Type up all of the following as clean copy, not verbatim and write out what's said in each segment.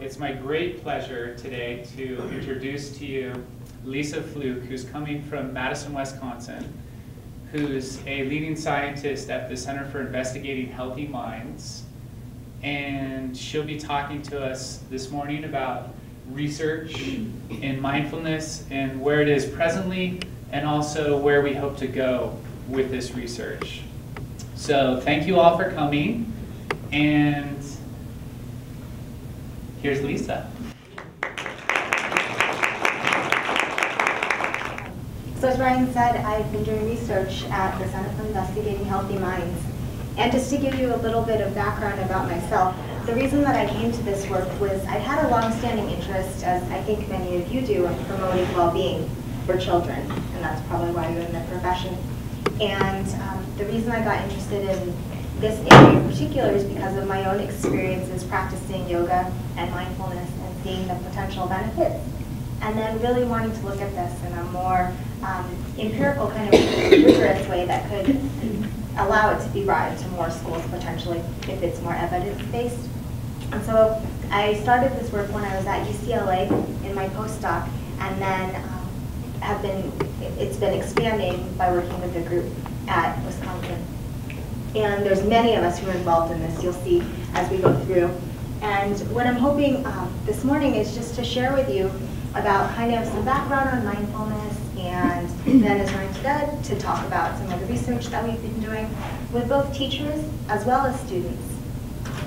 It's my great pleasure today to introduce to you Lisa Flook, who's coming from Madison, Wisconsin, who's a leading scientist at the Center for Investigating Healthy Minds. And she'll be talking to us this morning about research in mindfulness and where it is presently, and also where we hope to go with this research. So thank you all for coming, and here's Lisa. So as Ryan said, I've been doing research at the Center for Investigating Healthy Minds. And just to give you a little bit of background about myself, the reason that I came to this work was I had a long-standing interest, as I think many of you do, in promoting well-being for children. And that's probably why you're in the profession. And the reason I got interested in this area in particular is because of my own experiences practicing yoga and mindfulness and seeing the potential benefits. And then really wanting to look at this in a more empirical kind of rigorous way that could allow it to be brought into more schools potentially if it's more evidence-based. And so I started this work when I was at UCLA in my postdoc, and then it's been expanding by working with a group at Wisconsin. And there's many of us who are involved in this, you'll see as we go through. And what I'm hoping this morning is just to share with you about kind of some background on mindfulness, and then as Ryan said, to talk about some of the research that we've been doing with both teachers as well as students.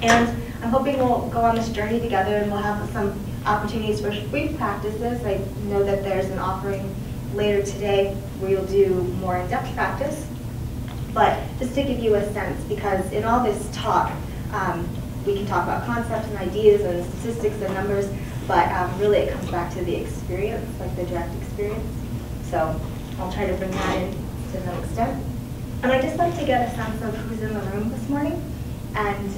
And I'm hoping we'll go on this journey together, and we'll have some opportunities for brief practices. I know that there's an offering later today where you'll do more in-depth practice. But just to give you a sense, because in all this talk, we can talk about concepts and ideas and statistics and numbers, but really it comes back to the experience, like the direct experience. So I'll try to bring that in to some extent. And I'd just like to get a sense of who's in the room this morning. And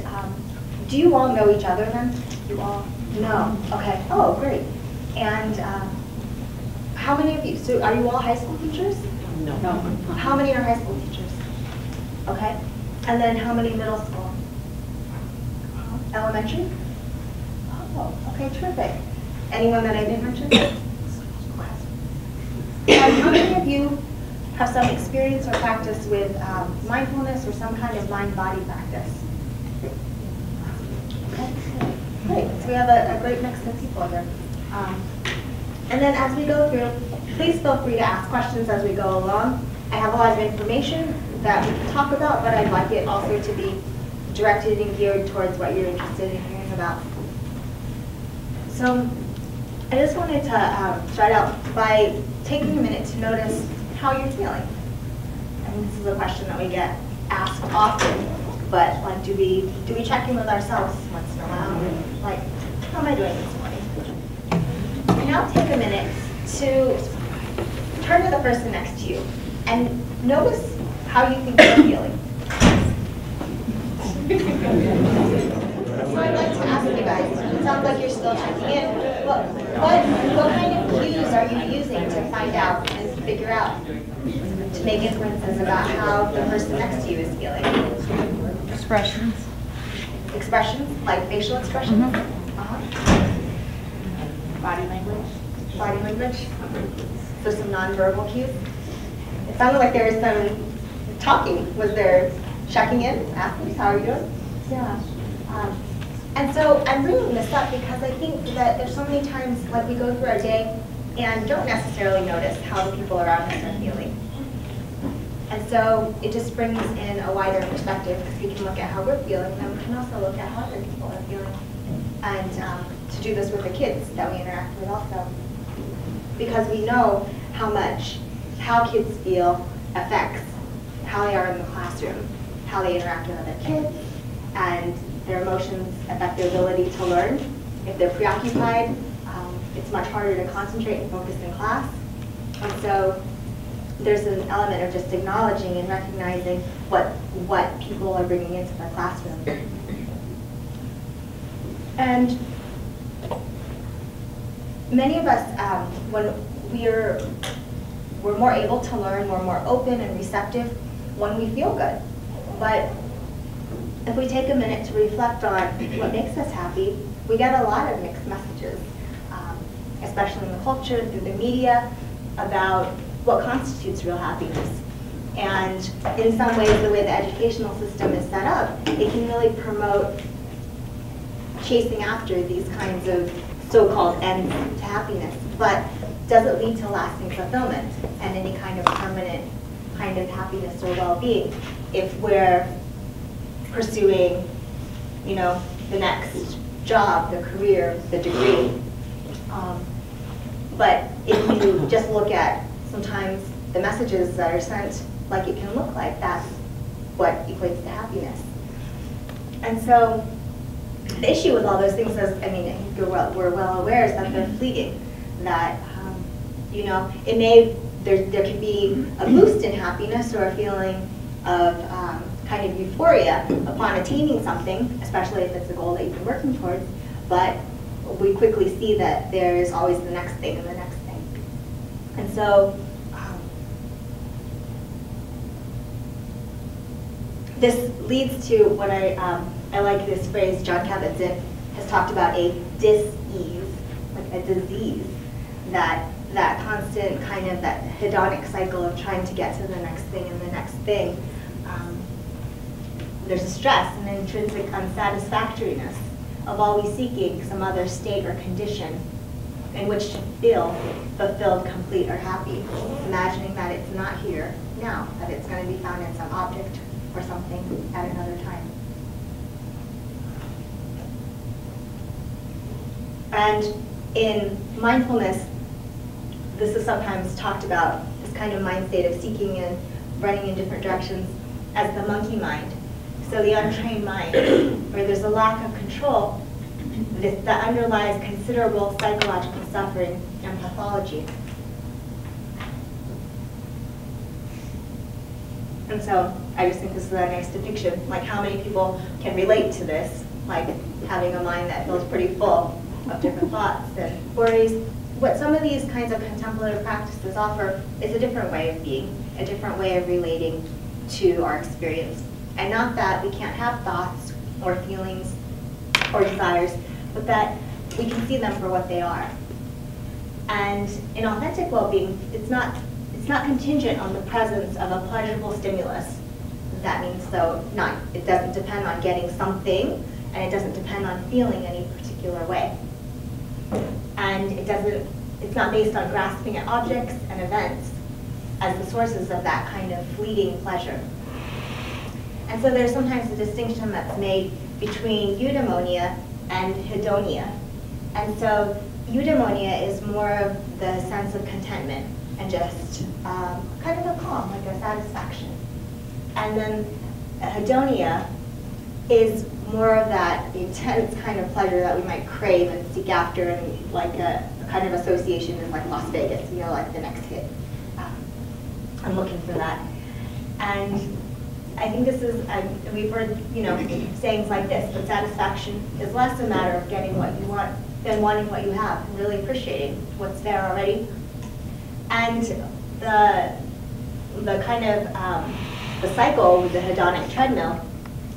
do you all know each other then? You all know? Okay. Oh, great. And how many of you, so are you all high school teachers? No. How many are high school teachers? Okay. And then how many middle school? Elementary? Oh, okay, terrific. Anyone that I didn't mention? And how many of you have some experience or practice with mindfulness or some kind of mind-body practice? Okay, great. So we have a great mix of people here. And then as we go through, please feel free to ask questions as we go along. I have a lot of information that we can talk about, but I'd like it also to be directed and geared towards what you're interested in hearing about. So I just wanted to start out by taking a minute to notice how you're feeling. I mean, this is a question that we get asked often, but like, do we check in with ourselves once in a while? Like, how am I doing this morning? And now take a minute to turn to the person next to you and notice how you think you're feeling. So I'd like to ask you guys, it sounds like you're still checking in, what kind of cues are you using to find out and figure out, to make inferences about how the person next to you is feeling? Expressions. Expressions, like facial expressions? Body language. Body language? So some nonverbal cues? It sounded like there was some talking. Was there checking in, asking, how are you doing? Yeah. And so I'm bringing this up because I think that there's so many times like we go through our day and don't necessarily notice how the people around us are feeling. And so it just brings in a wider perspective because we can look at how we're feeling, and we can also look at how other people are feeling. And to do this with the kids that we interact with also. Because we know how kids feel affects how they are in the classroom, how they interact with other kids, and their emotions affect their ability to learn. If they're preoccupied, it's much harder to concentrate and focus in class. And so there's an element of just acknowledging and recognizing what people are bringing into the classroom. And many of us, when we're more able to learn, we're more open and receptive when we feel good. But if we take a minute to reflect on what makes us happy, we get a lot of mixed messages, especially in the culture, through the media, about what constitutes real happiness. And in some ways, the way the educational system is set up, it can really promote chasing after these kinds of so-called ends to happiness, but does it lead to lasting fulfillment and any kind of permanent kind of happiness or well-being if we're pursuing, you know, the next job, the career, the degree. But if you just look at sometimes the messages that are sent, like it can look like, that's what equates to happiness. And so the issue with all those things is, I mean, I think we're well aware, is that they're fleeting. That, you know, it may, there can be a boost in happiness or a feeling of kind of euphoria upon attaining something, especially if it's a goal that you've been working towards, but we quickly see that there is always the next thing and the next thing. And so this leads to what I like this phrase John Kabat-Zinn has talked about, a dis-ease, like a disease, that constant kind of that hedonic cycle of trying to get to the next thing and the next thing. There's a stress and an intrinsic unsatisfactoriness of always seeking some other state or condition in which to feel fulfilled, complete, or happy, imagining that it's not here now, that it's going to be found in some object or something at another time. And in mindfulness, this is sometimes talked about, this kind of mind state of seeking and running in different directions, as the monkey mind. So the untrained mind, where there's a lack of control that underlies considerable psychological suffering and pathology. And so I just think this is a nice depiction, like how many people can relate to this, like having a mind that feels pretty full of different thoughts and worries. What some of these kinds of contemplative practices offer is a different way of being, a different way of relating to our experience. And not that we can't have thoughts or feelings or desires, but that we can see them for what they are. And in authentic well-being, it's not contingent on the presence of a pleasurable stimulus. That means, though, it doesn't depend on getting something, and it doesn't depend on feeling any particular way. And it's not based on grasping at objects and events as the sources of that kind of fleeting pleasure. And so there's sometimes a distinction that's made between eudaimonia and hedonia. And so eudaimonia is more of the sense of contentment and just kind of a calm, like a satisfaction. And then hedonia is more of that intense kind of pleasure that we might crave and seek after, and like a kind of association is like Las Vegas, you know, like the next hit. I'm looking for that. And I think this is, we've heard, you know, sayings like this, but satisfaction is less a matter of getting what you want than wanting what you have and really appreciating what's there already. And the kind of, the cycle with the hedonic treadmill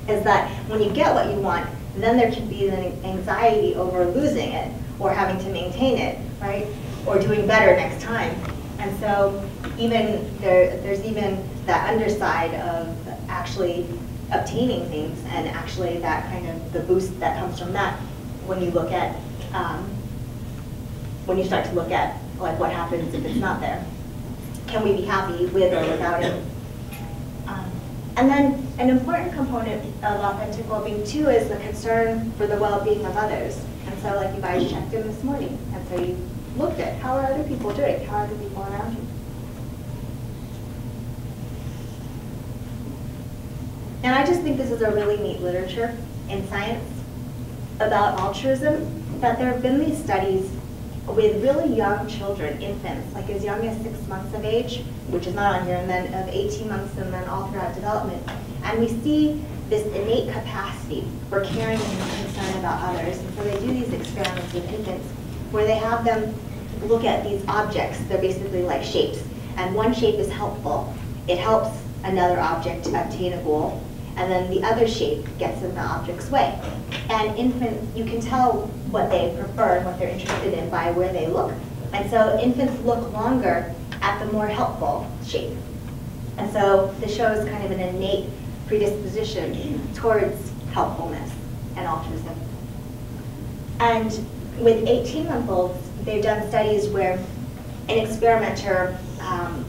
is that when you get what you want, then there can be an anxiety over losing it or having to maintain it, right? Or doing better next time. And so even there's even that underside of actually obtaining things, and actually that kind of the boost that comes from that when you look at, when you start to look at like what happens if it's not there. Can we be happy with or without it? And then an important component of authentic well-being too is the concern for the well-being of others. And so like you guys checked in this morning, and so you looked at how are other people doing, how are the people around you. And I just think this is a really neat literature in science about altruism, that there have been these studies with really young children, infants, like as young as 6 months of age, which is not on here, and then of 18 months, and then all throughout development. And we see this innate capacity for caring and concern about others. And so they do these experiments with infants where they have them look at these objects. They're basically like shapes. And one shape is helpful. It helps another object to obtain a goal. and then the other shape gets in the object's way. And infants, you can tell what they prefer and what they're interested in by where they look. And so infants look longer at the more helpful shape. And so this shows kind of an innate predisposition towards helpfulness and altruism. And with 18-month-olds, they've done studies where an experimenter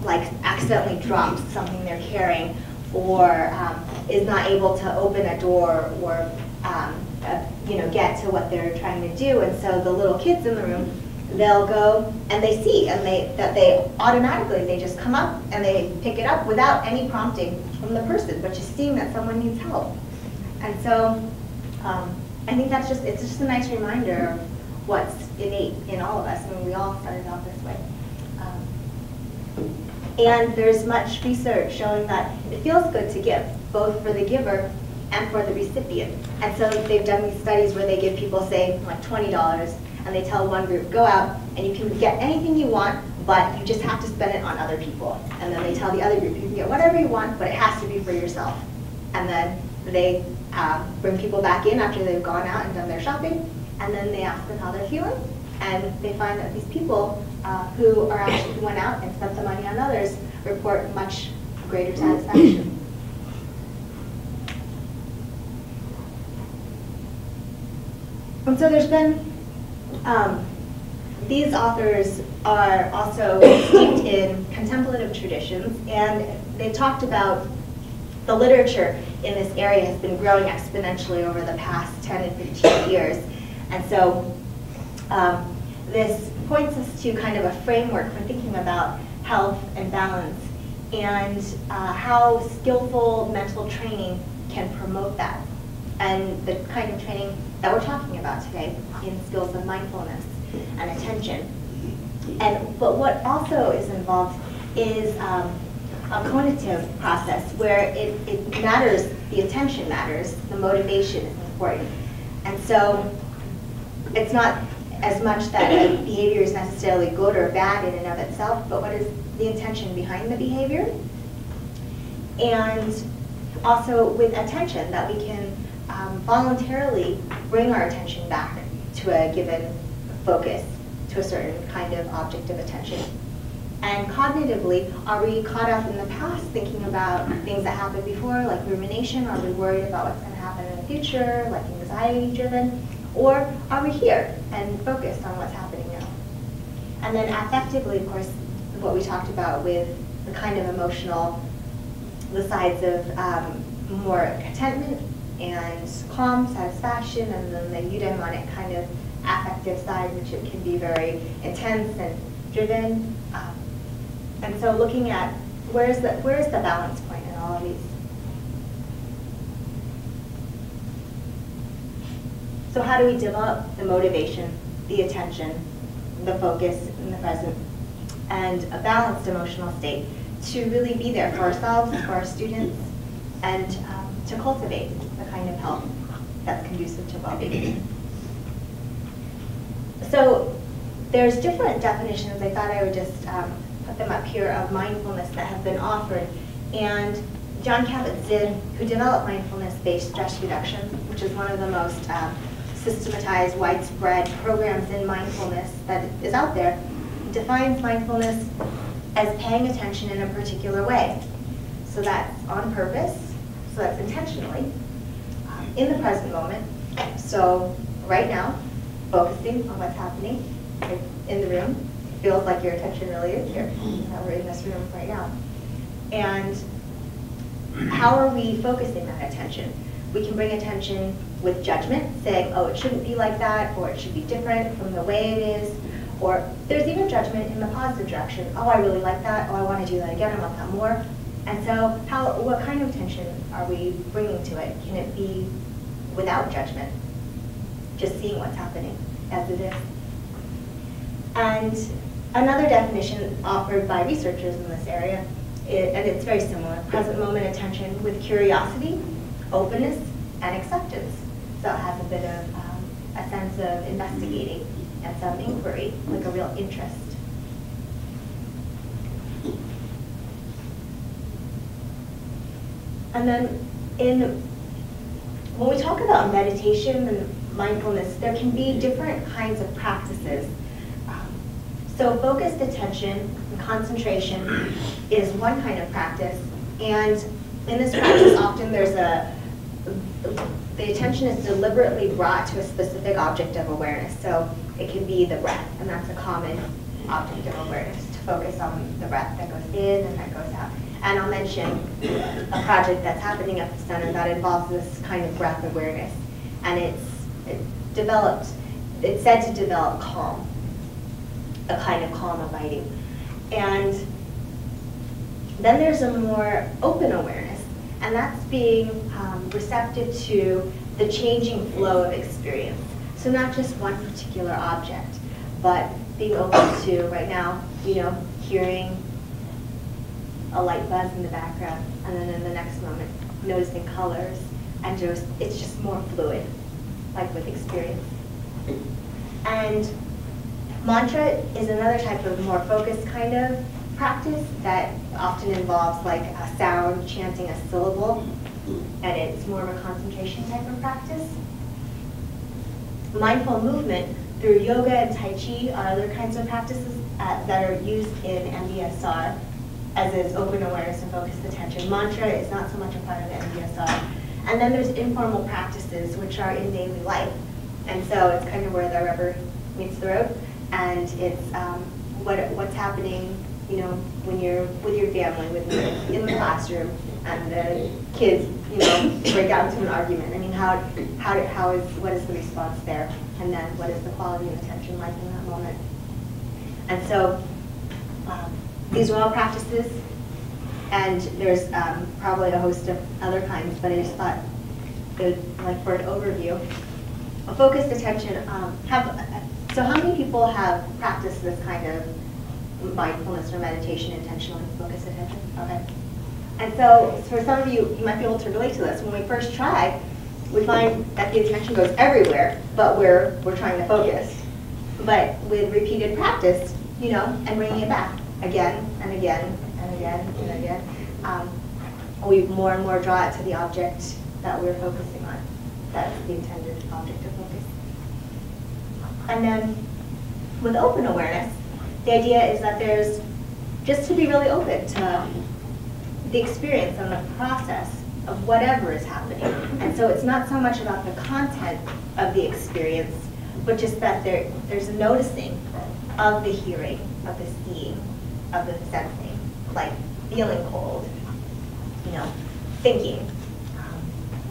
like accidentally drops something they're carrying, or is not able to open a door, or get to what they're trying to do. And so the little kids in the room, they'll go and they see, and that they automatically, they just come up and they pick it up without any prompting from the person, but just seeing that someone needs help. And so I think it's just a nice reminder of what's innate in all of us. I mean, we all started out this way. And there's much research showing that it feels good to give, both for the giver and for the recipient. And so they've done these studies where they give people, say, like $20, and they tell one group, go out and you can get anything you want, but you just have to spend it on other people. And then they tell the other group, you can get whatever you want, but it has to be for yourself. And then they bring people back in after they've gone out and done their shopping, and then they ask them how they're feeling. And they find that these people who went out and spent the money on others report much greater satisfaction. And so there's been, these authors are also steeped in contemplative traditions, and they talked about the literature in this area has been growing exponentially over the past 10 and 15 years. And so this points us to kind of a framework for thinking about health and balance, and how skillful mental training can promote that, and the kind of training that we're talking about today in skills of mindfulness and attention. But what also is involved is a cognitive process where it matters, the attention matters, the motivation is important. And so it's not as much that a behavior is necessarily good or bad in and of itself, but what is the intention behind the behavior? And also with attention, that we can voluntarily bring our attention back to a given focus, to a certain kind of object of attention. And cognitively, are we caught up in the past thinking about things that happened before, like rumination? Are we worried about what's going to happen in the future, like anxiety-driven? Or are we here and focused on what's happening now? And then affectively, of course, what we talked about with the kind of emotional, the sides of more contentment and calm, satisfaction, and then the eudaimonic kind of affective side, which it can be very intense and driven. And so looking at where's the balance point in all of these. So how do we develop the motivation, the attention, the focus in the present, and a balanced emotional state to really be there for ourselves, for our students, and to cultivate the kind of health that's conducive to well-being? So there's different definitions. I thought I would just put them up here of mindfulness that have been offered. And Jon Kabat-Zinn, who developed mindfulness-based stress reduction, which is one of the most systematized, widespread programs in mindfulness that is out there, defines mindfulness as paying attention in a particular way. So that's on purpose, so that's intentionally, in the present moment. So right now, focusing on what's happening in the room. It feels like your attention really is here. We're in this room right now. And how are we focusing that attention? We can bring attention with judgment, saying, oh, it shouldn't be like that, or it should be different from the way it is. Or there's even judgment in the positive direction. Oh, I really like that. Oh, I want to do that again. I want that more. And so what kind of attention are we bringing to it? Can it be without judgment? Just seeing what's happening as it is. And another definition offered by researchers in this area, and it's very similar, present moment attention with curiosity, openness, and acceptance. So it has a bit of a sense of investigating and some inquiry, like a real interest. And then When we talk about meditation and mindfulness, there can be different kinds of practices. So focused attention and concentration is one kind of practice, and in this practice often the attention is deliberately brought to a specific object of awareness. So it can be the breath, and that's a common object of awareness, to focus on the breath that goes in and that goes out. And I'll mention a project that's happening at the center that involves this kind of breath awareness. And it's said to develop calm, a kind of calm abiding. And then there's a more open awareness, and that's being receptive to the changing flow of experience. So not just one particular object, but being open to, right now, hearing a light buzz in the background, and then in the next moment, noticing colors, and it's just more fluid, like with experience. And mantra is another type of more focused kind of practice that often involves like a sound chanting a syllable, and it's more of a concentration type of practice. Mindful movement through yoga and Tai Chi are other kinds of practices that are used in MBSR, as is open awareness and focused attention. Mantra is not so much a part of MBSR. And then there's informal practices, which are in daily life. And so it's kind of where the rubber meets the road. And it's what's happening, when you're with your family, in the classroom, and the kids, break out into an argument. I mean, what is the response there? And then what is the quality of attention like in that moment? And so these are all practices, and there's probably a host of other kinds, but I just thought, for an overview, a focused attention. So how many people have practiced this kind of mindfulness or meditation intentionally, focused attention? Okay. And so for some of you, you might be able to relate to this. When we first try, we find that the attention goes everywhere, but we're trying to focus. But with repeated practice, and bringing it back again and again and again and again, we more and more draw it to the object that we're focusing on. That's the intended object of focus. And then with open awareness, the idea is that there's just to be really open to the experience and the process of whatever is happening. And so it's not so much about the content of the experience, but just that there's a noticing of the hearing, of the seeing, of the sensing, like feeling cold, thinking,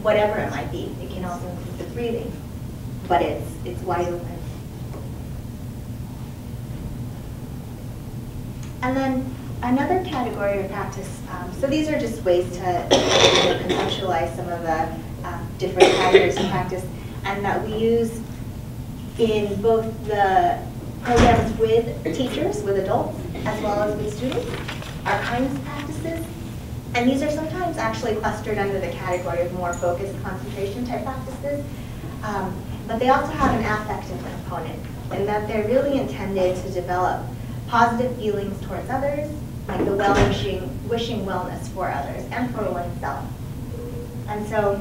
whatever it might be. It can also include the breathing, but it's wide open. And then another category of practice, so these are just ways to conceptualize some of the different categories of practice, and that we use in both the programs with teachers, with adults, as well as with students, are kinds of practices. And these are sometimes actually clustered under the category of more focused concentration type practices. But they also have an affective component, in that they're really intended to develop positive feelings towards others, like the wishing wellness for others and for oneself. And so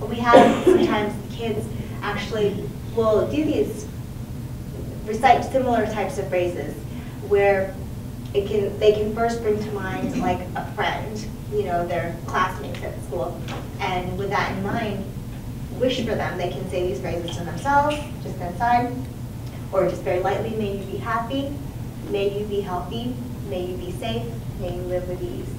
we have sometimes kids actually will do these, recite similar types of phrases where they can first bring to mind like a friend, their classmates at school, and with that in mind, wish for them. They can say these phrases to themselves, just inside, or just very lightly, may you be happy, may you be healthy, may you be safe, may you live with ease.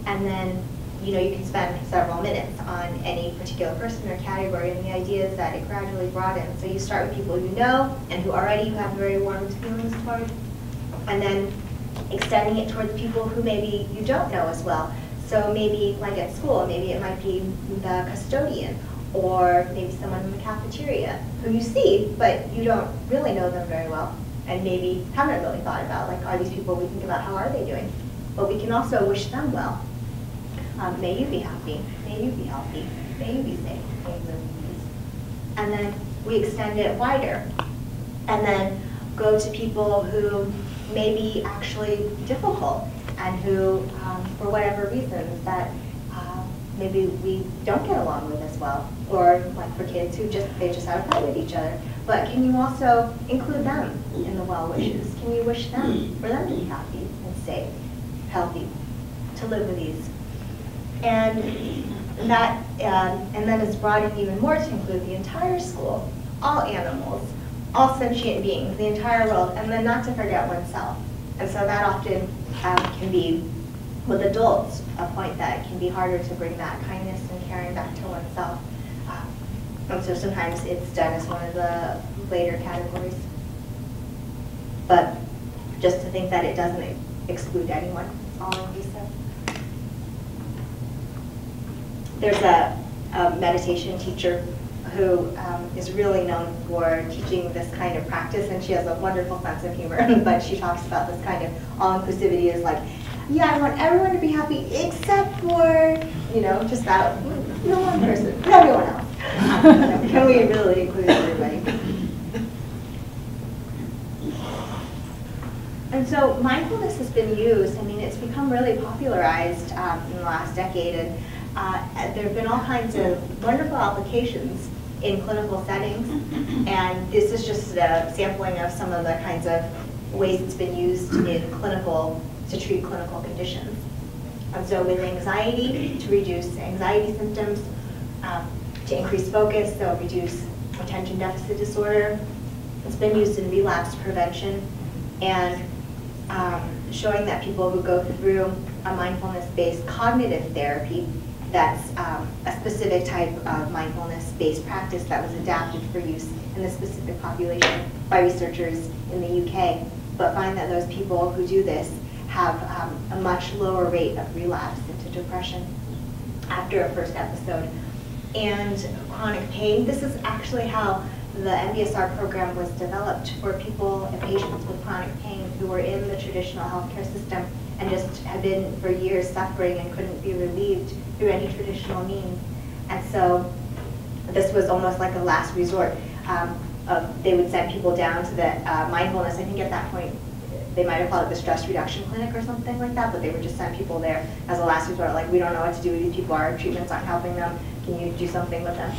And then, you can spend several minutes on any particular person or category, and the idea is that it gradually broadens. So you start with people you know and who already have very warm feelings towards, and then extending it towards people who maybe you don't know as well. So maybe, like at school, maybe it might be the custodian, or maybe someone in the cafeteria who you see, but you don't really know them very well, and maybe haven't really thought about, like, are these people we think about, how are they doing? But we can also wish them well. May you be happy, may you be healthy, may you be safe, may you live in peace. And then we extend it wider, and then go to people who may be actually difficult, and who, for whatever reasons, that maybe we don't get along with as well, or like for kids who they just have a fight with each other. But can you also include them in the well wishes? Can you wish them for them to be happy and safe, healthy, to live with ease? And that, and then it's broadened even more to include the entire school, all animals, all sentient beings, the entire world, and then not to forget oneself. And so that often can be, with adults, a point that can be harder to bring that kindness and caring back to oneself. And so sometimes it's done as one of the later categories. But just to think that it doesn't exclude anyone, that's all I'm said. There's a meditation teacher who is really known for teaching this kind of practice, and she has a wonderful sense of humor, but she talks about this kind of all-inclusivity as like, yeah, I want everyone to be happy except for, you know, just that, no one person, but everyone else. Can we really include everybody? And so mindfulness has been used, I mean, it's become really popularized in the last decade, and there have been all kinds of wonderful applications in clinical settings, and this is just a sampling of some of the kinds of ways it's been used in clinical, to treat clinical conditions. And so with anxiety, to reduce anxiety symptoms, to increase focus, so reduce attention deficit disorder. It's been used in relapse prevention, and showing that people who go through a mindfulness-based cognitive therapy, that's a specific type of mindfulness-based practice that was adapted for use in this specific population by researchers in the UK, but find that those people who do this have a much lower rate of relapse into depression after a first episode. And chronic pain, this is actually how the MBSR program was developed for people and patients with chronic pain who were in the traditional healthcare system and just had been for years suffering and couldn't be relieved through any traditional means. And so this was almost like a last resort. They would send people down to the mindfulness, I think at that point, they might have called it the stress reduction clinic or something like that, but they would just send people there as a last resort, like, we don't know what to do with these people, our treatments aren't helping them, can you do something with them?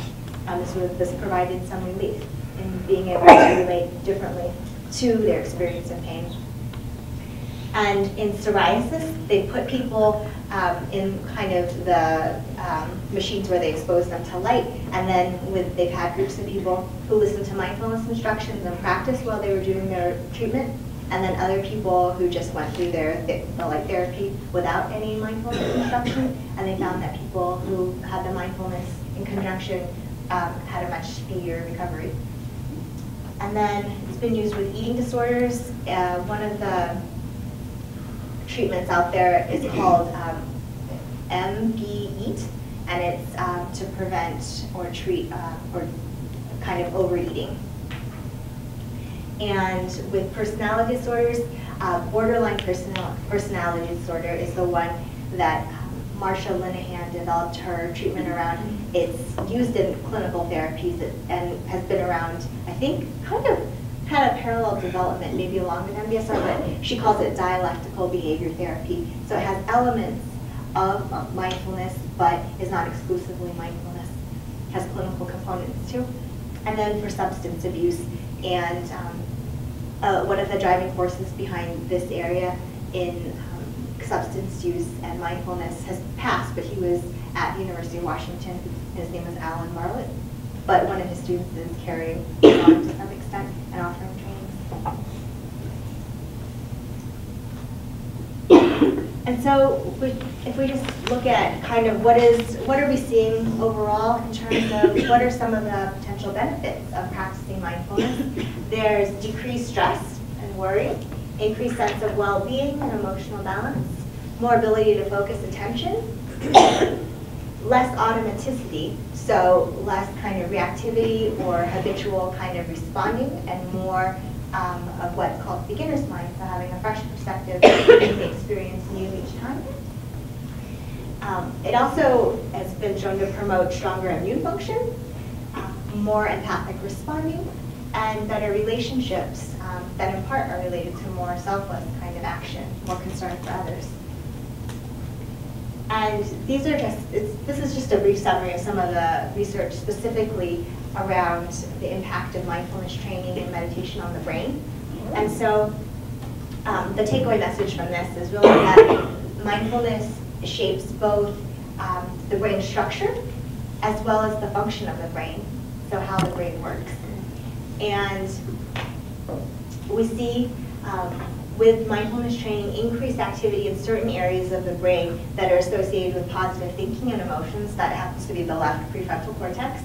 This provided some relief in being able to relate differently to their experience of pain. And in psoriasis, they put people in kind of the machines where they expose them to light, and then they've had groups of people who listen to mindfulness instructions and practice while they were doing their treatment, and then other people who just went through the light therapy without any mindfulness instruction, and they found that people who had the mindfulness in conjunction had a much speedier recovery. And then it's been used with eating disorders. One of the treatments out there is called MB-EAT, and it's to prevent or treat or kind of overeating. And with personality disorders, borderline personality disorder is the one that Marsha Linehan developed her treatment around. It's used in clinical therapies and has been around, I think, kind of had a parallel development, maybe along with MBSR, but she calls it dialectical behavior therapy. So it has elements of mindfulness, but is not exclusively mindfulness. It has clinical components too. And then for substance abuse, and one of the driving forces behind this area in substance use and mindfulness has passed, but he was at the University of Washington. His name was Alan Marlett. But one of his students is carrying on to some extent and offering trainings. And so if we just look at kind of what are we seeing overall in terms of what are some of the potential benefits of practicing mindfulness, there's decreased stress and worry, increased sense of well-being and emotional balance, more ability to focus attention, less automaticity, so less kind of reactivity or habitual kind of responding, and more of what's called beginner's mind, so having a fresh perspective and the experience new each time. It also has been shown to promote stronger immune function, more empathic responding, and better relationships that in part are related to more selfless kind of action, more concern for others. And these are this is just a brief summary of some of the research specifically around the impact of mindfulness training and meditation on the brain. And so the takeaway message from this is really that mindfulness shapes both the brain structure as well as the function of the brain, so how the brain works. And we see with mindfulness training increased activity in certain areas of the brain that are associated with positive thinking and emotions. That happens to be the left prefrontal cortex.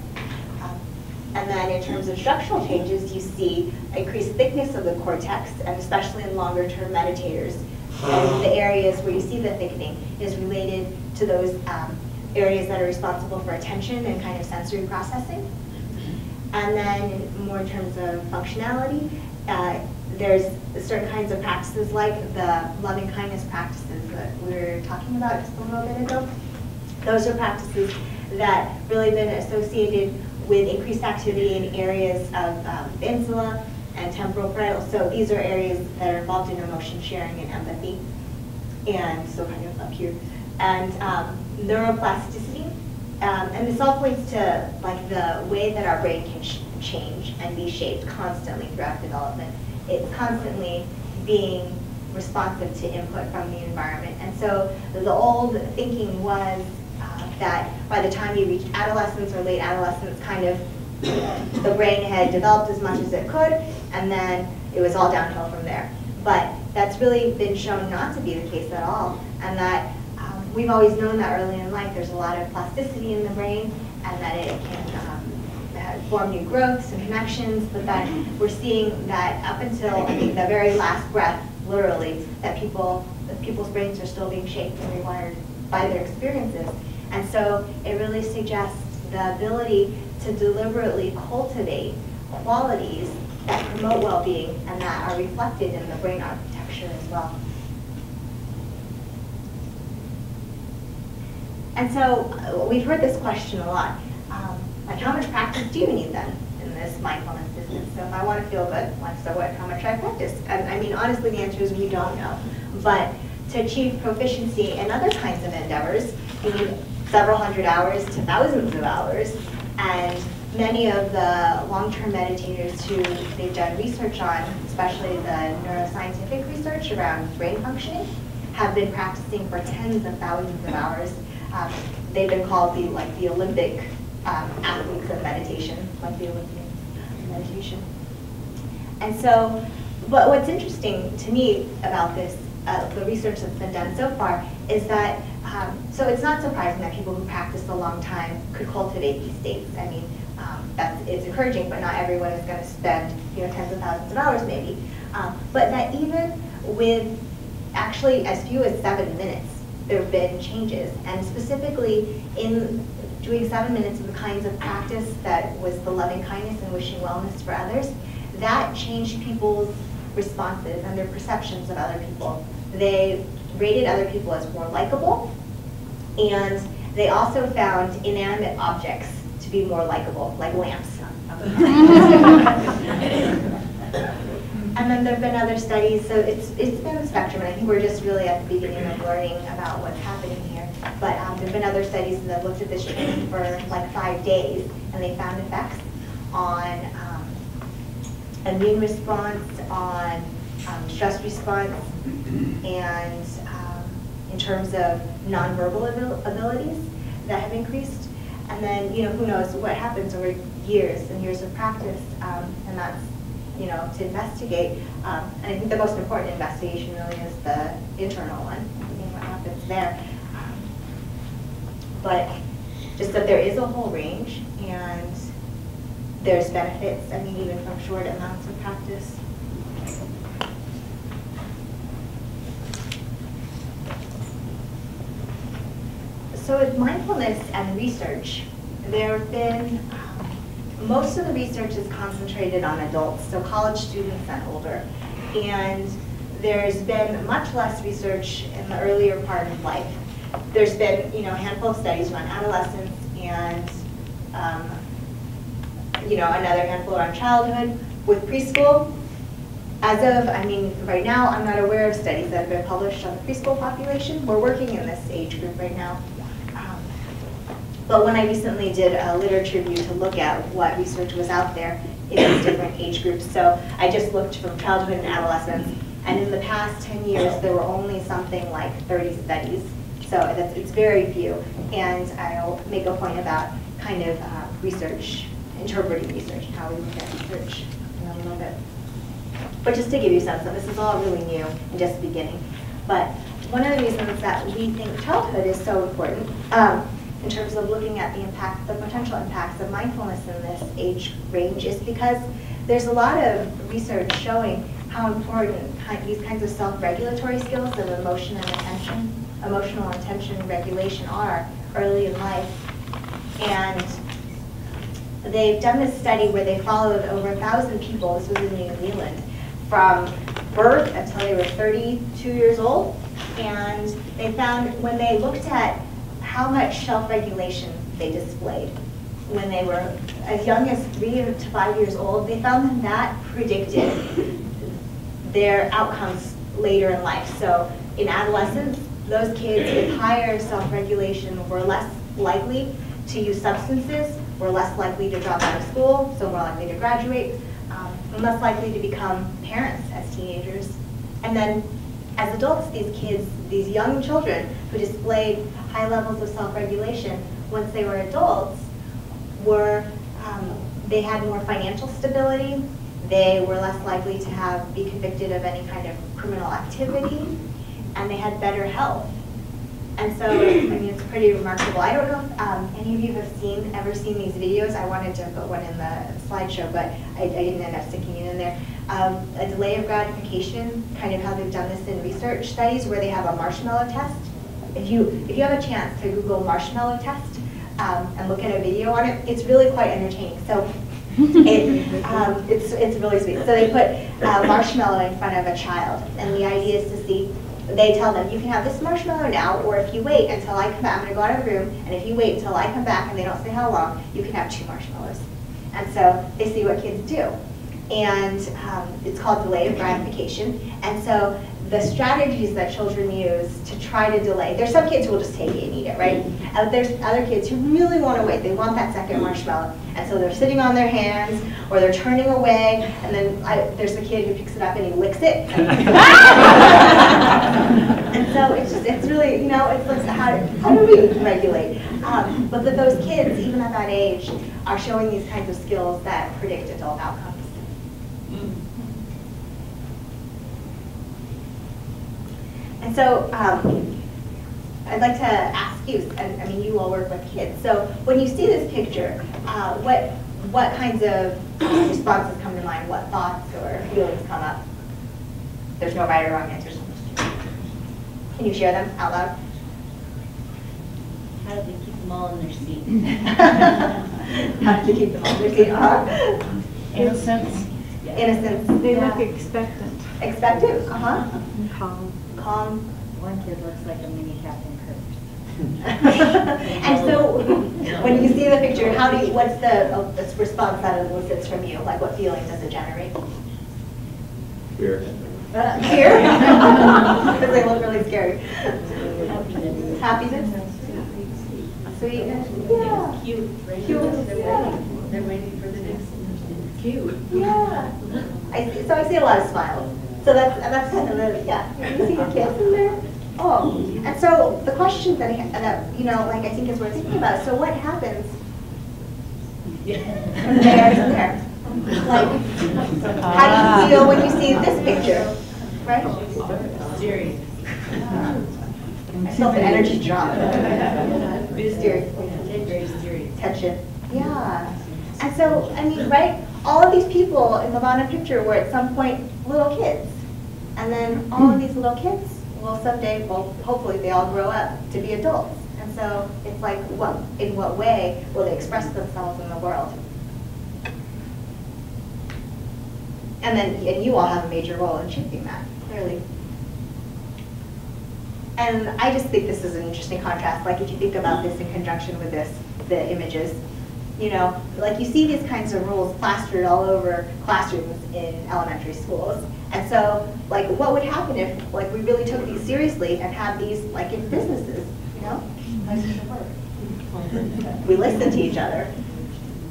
And then in terms of structural changes, you see increased thickness of the cortex, and especially in longer-term meditators. And the areas where you see the thickening is related to those areas that are responsible for attention and kind of sensory processing. And then more in terms of functionality, there's certain kinds of practices like the loving kindness practices that we were talking about just a little bit ago. Those are practices that really been associated with increased activity in areas of the insula and temporal parietal. So these are areas that are involved in emotion sharing and empathy, and so kind of up here. And neuroplasticity, and this all points to like the way that our brain can change and be shaped constantly throughout development. It's constantly being responsive to input from the environment. And so the old thinking was that by the time you reach adolescence or late adolescence, kind of the brain had developed as much as it could, and then it was all downhill from there. But that's really been shown not to be the case at all, and that we've always known that early in life there's a lot of plasticity in the brain, and that it can form new growths and connections, but then we're seeing that up until, I think, the very last breath, literally, that people's brains are still being shaped and rewired by their experiences. And so it really suggests the ability to deliberately cultivate qualities that promote well-being and that are reflected in the brain architecture as well. And so we've heard this question a lot, like how much practice do you need then in this mindfulness business? So if I want to feel good, how much should I practice? And I mean, honestly, the answer is we don't know. But to achieve proficiency in other kinds of endeavors, you need several hundred hours to thousands of hours. And many of the long-term meditators who they've done research on, especially the neuroscientific research around brain functioning, have been practicing for tens of thousands of hours. They've been called the Olympic athletes of meditation, like the Olympians of meditation. And so, but what's interesting to me about this, the research that's been done so far, is that, so it's not surprising that people who practice a long time could cultivate these states. I mean, it's encouraging, but not everyone is going to spend tens of thousands of hours maybe. But that even with actually as few as 7 minutes, there have been changes. And specifically in doing 7 minutes of the kinds of practice that was the loving kindness and wishing wellness for others, that changed people's responses and their perceptions of other people. They rated other people as more likable, and they also found inanimate objects to be more likable, like lamps. And then there have been other studies, so it's been a spectrum, and I think we're just really at the beginning of learning about what's happening here. But there have been other studies that looked at this training for like 5 days, and they found effects on immune response, on stress response, and in terms of nonverbal abilities that have increased. And then, who knows what happens over years and years of practice, and that's, to investigate. And I think the most important investigation really is the internal one, seeing what happens there. But just that there is a whole range, and there's benefits, I mean, even from short amounts of practice. So with mindfulness and research, there have been, most of the research is concentrated on adults, so college students and older. And there's been much less research in the earlier part of life. There's been, a handful of studies around adolescence and, another handful around childhood. With preschool, As of, I mean, right now, I'm not aware of studies that have been published on the preschool population. We're working in this age group right now. But when I recently did a literature review to look at what research was out there in these different age groups, so I just looked from childhood and adolescence, and in the past 10 years, there were only something like 30 studies. So it's very few, and I'll make a point about kind of research, interpreting research, and how we look at research in a little bit. But just to give you a sense of this is all really new and just beginning. But one of the reasons that we think childhood is so important in terms of looking at the impact, the potential impacts of mindfulness in this age range is because there's a lot of research showing how important these kinds of self-regulatory skills of emotion and attention, emotional attention regulation are early in life. And they've done this study where they followed over 1,000 people, this was in New Zealand, from birth until they were 32 years old. And they found when they looked at how much self-regulation they displayed when they were as young as 3 to 5 years old, they found that predicted their outcomes later in life. So in adolescence, those kids with higher self-regulation were less likely to use substances, were less likely to drop out of school, so more likely to graduate, and less likely to become parents as teenagers. And then as adults, these kids, these young children who displayed high levels of self-regulation, once they were adults, they had more financial stability, they were less likely to be convicted of any kind of criminal activity, and they had better health. And so, I mean, it's pretty remarkable. I don't know if any of you have ever seen these videos. I wanted to put one in the slideshow, but I didn't end up sticking it in there. A delay of gratification, kind of how they've done this in research studies where they have a marshmallow test. If you have a chance to Google marshmallow test and look at a video on it, it's really quite entertaining. So it's really sweet. So they put marshmallow in front of a child, and the idea is to see. They tell them, you can have this marshmallow now, or if you wait until I come back, I'm going to go out of the room, and if you wait until I come back, and they don't say how long, you can have 2 marshmallows. And so they see what kids do. And it's called delay of gratification. And so the strategies that children use to try to delay, there's some kids who will just take it and eat it, right? And there's other kids who really want to wait. They want that second marshmallow. And so they're sitting on their hands, or they're turning away, and then there's a kid who picks it up and he licks it. And so it's really, you know, it's like, how do we regulate? But those kids, even at that age, are showing these kinds of skills that predict adult outcomes. And so I'd like to ask you, and I mean, you all work with kids, so when you see this picture, what kinds of responses come to mind? What thoughts or feelings come up? There's no right or wrong answers. Can you share them out loud? How do they keep them all in their seat? How do they keep them all in their seat? Innocence. Yeah. Innocence. They look expectant. Expectant, And calm. Calm. One kid looks like a mini Captain Kirk. And so, when you see the picture, what's the response that it elicits from you? Like, what feeling does it generate? Fear. Fear? Because they look really scary. Happiness. Happiness? Sweetness? Yeah. Cute. Cute. They're waiting for the next one. Cute. Yeah. So I see a lot of smiles. So that's kind of the, yeah. You see the kids in there? Oh, and so the question that you know, like I think is worth thinking about. So what happens when they are in there? Like, how do you feel when you see this picture, right? Serious. I felt the energy drop. Mysterious. Very serious. Tension. Yeah. And so, I mean, right? All of these people in the bottom picture were at some point little kids. And then all of these little kids will someday, well, hopefully they all grow up to be adults. And so it's like, in what way will they express themselves in the world? And you all have a major role in shaping that, clearly. And I just think this is an interesting contrast. Like if you think about this in conjunction with the images, You know, like you see these kinds of rules plastered all over classrooms in elementary schools. And so, like, what would happen if, like, we really took these seriously and had these, like, in businesses, you know? Places of work. We listen to each other.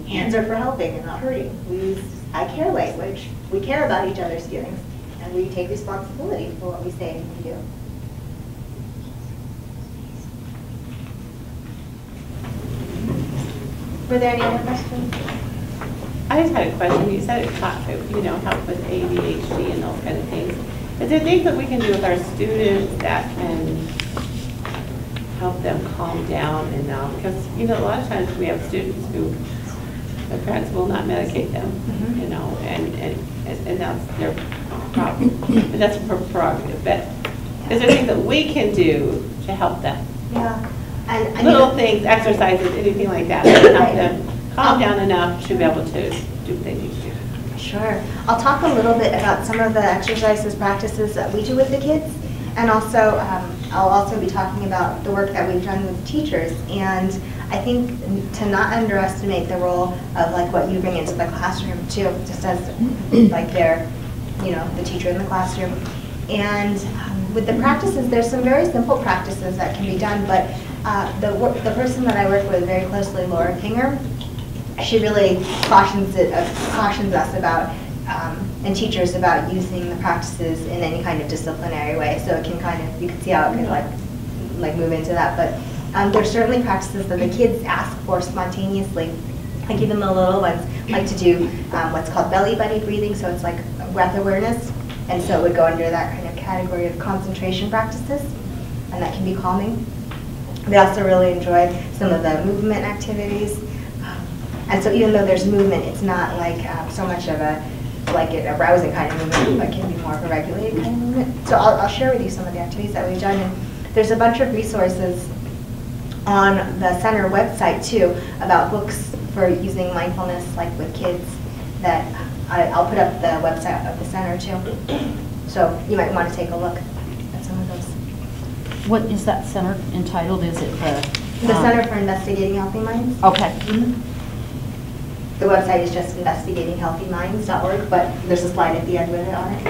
Hands are for helping and not hurting. We use I care language. We care about each other's feelings. And we take responsibility for what we say and we do. Were there any other questions? I just had a question. You said it taught, you know, help with ADHD and those kind of things. Is there things that we can do with our students that can help them calm down and now? Because, you know, a lot of times we have students who their parents will not medicate them, you know, and that's their problem. And that's her prerogative. But is there things that we can do to help them? Yeah. And, little things, exercises, anything like that, that can help them calm down enough to be able to do what they need to do. Sure. I'll talk a little bit about some of the exercises, practices that we do with the kids. And also, I'll also be talking about the work that we've done with teachers. And I think to not underestimate the role of like what you bring into the classroom too, just as like they're, you know, the teacher in the classroom. And with the practices, there's some very simple practices that can be done, but the person that I work with very closely, Laura Kinger, she really cautions us about, and teachers about using the practices in any kind of disciplinary way. So it can kind of, you can see how it can like move into that. But there's certainly practices that the kids ask for spontaneously. Like even the little ones like to do what's called belly buddy breathing. So it's like breath awareness. And so it would go under that kind of category of concentration practices. And that can be calming. They also really enjoy some of the movement activities. And so even though there's movement, it's not like so much of a rousing kind of movement, but can be more of a regulated kind of movement. So I'll share with you some of the activities that we've done. And there's a bunch of resources on the center website too about books for using mindfulness, like with kids, that I'll put up the website of the center too. So you might want to take a look at some of those. What is that center entitled? Is it The Center for Investigating Healthy Minds. Okay. The website is just investigatinghealthyminds.org, but there's a slide at the end with it on it.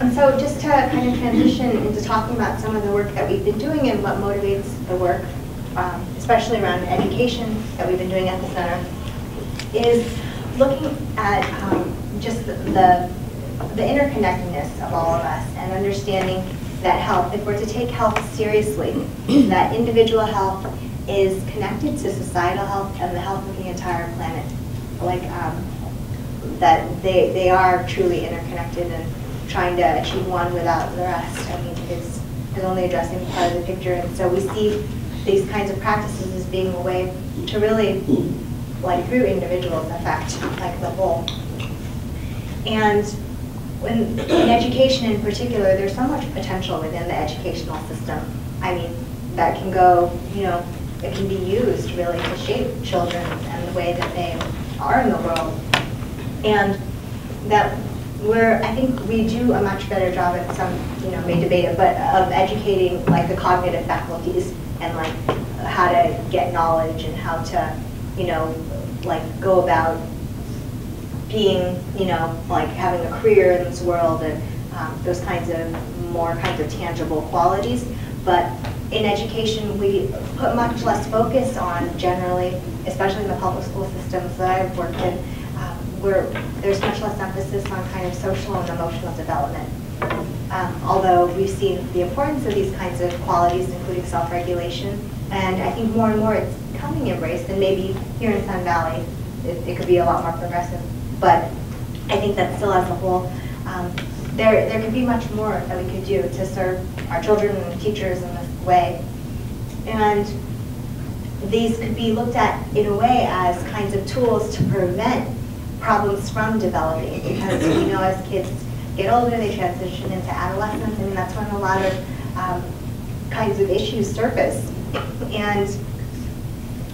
And so just to kind of transition into talking about some of the work that we've been doing and what motivates the work, especially around education that we've been doing at the center, is looking at just the interconnectedness of all of us and understanding that health, if we're to take health seriously, that individual health is connected to societal health and the health of the entire planet. Like that they are truly interconnected, and trying to achieve one without the rest, I mean, is only addressing part of the picture. And so we see these kinds of practices as being a way to really, like through individuals, affect like the whole. And in education in particular, there's so much potential within the educational system. I mean, that can go, you know, it can be used really to shape children and the way that they are in the world. And that I think we do a much better job at some, you know, may debate it, but of educating like the cognitive faculties and like how to get knowledge and how to, you know, like go about being, you know, like having a career in this world and those kinds of more kinds of tangible qualities. But in education, we put much less focus on generally, especially in the public school systems that I've worked in, where there's much less emphasis on kind of social and emotional development. Although we've seen the importance of these kinds of qualities, including self-regulation, and I think more and more it's becoming embraced, and maybe here in Sun Valley, it could be a lot more progressive. But I think that still as a whole, there could be much more that we could do to serve our children and teachers in this way. And these could be looked at in a way as kinds of tools to prevent problems from developing, because we know as kids get older, they transition into adolescence. I mean, that's when a lot of kinds of issues surface. And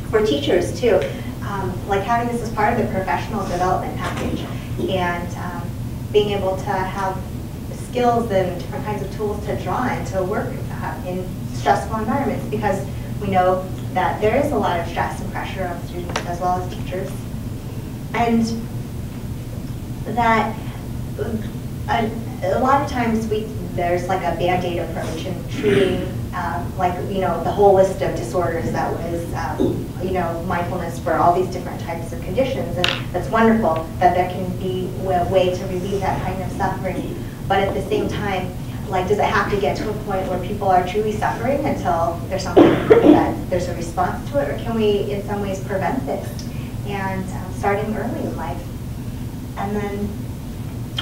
for teachers too, like having this as part of the professional development package, and being able to have skills and different kinds of tools to draw and to work in stressful environments, because we know that there is a lot of stress and pressure on students as well as teachers. And that a lot of times there's like a Band-Aid approach in treating like, the whole list of disorders that was, mindfulness for all these different types of conditions. And that's wonderful that there can be a way to relieve that kind of suffering. But at the same time, like, does it have to get to a point where people are truly suffering until there's something that there's a response to it? Or can we, in some ways, prevent this? And starting early in life. And then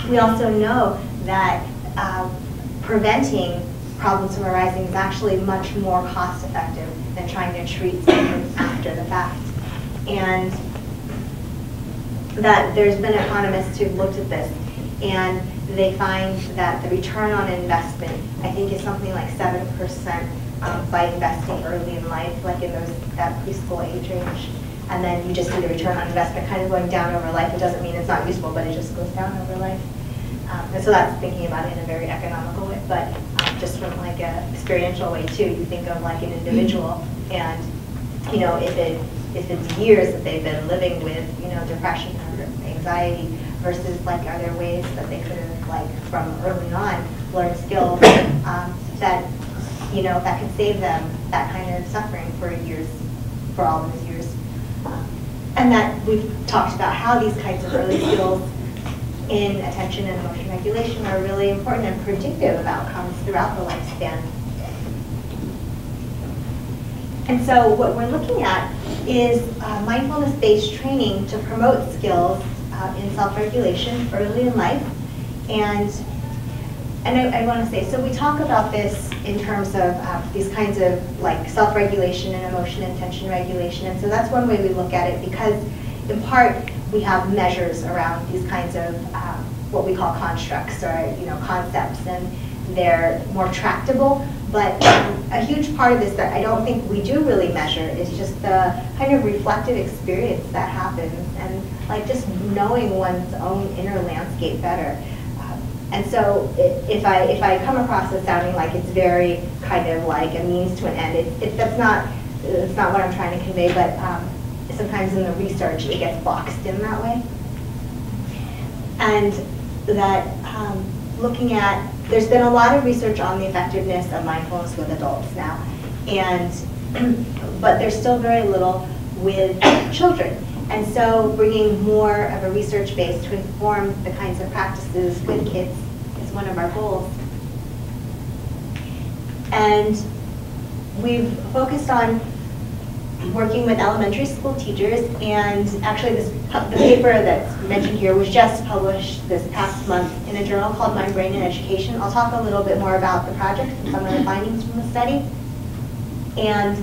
we also know that preventing problems from arising is actually much more cost effective than trying to treat something after the fact. And that there's been economists who've looked at this, and they find that the return on investment, I think, is something like 7% by investing early in life, like in that preschool age range. And then you just see the return on investment kind of going down over life. It doesn't mean it's not useful, but it just goes down over life. And so that's thinking about it in a very economical way, but just from like an experiential way too. You think of like an individual, and if it's years that they've been living with depression or anxiety, versus like are there ways that they could have like from early on learned skills that that could save them that kind of suffering for years, for all those years. And that we've talked about how these kinds of early skills in attention and emotion regulation are really important and predictive of outcomes throughout the lifespan. And so what we're looking at is mindfulness-based training to promote skills in self-regulation early in life. And I want to say, so we talk about this in terms of these kinds of like self-regulation and emotion and attention regulation. And so that's one way we look at it, because in part we have measures around these kinds of what we call constructs or concepts, and they're more tractable. But a huge part of this that I don't think we do really measure is just the kind of reflective experience that happens, and like just knowing one's own inner landscape better. And so if I come across as sounding like it's very kind of like a means to an end, that's not what I'm trying to convey, but sometimes in the research it gets boxed in that way. And that looking at, there's been a lot of research on the effectiveness of mindfulness with adults now, but there's still very little with children. And so bringing more of a research base to inform the kinds of practices with kids is one of our goals. And we've focused on working with elementary school teachers, and actually the paper that's mentioned here was just published this past month in a journal called Mind, Brain, and Education. I'll talk a little bit more about the project and some of the findings from the study. And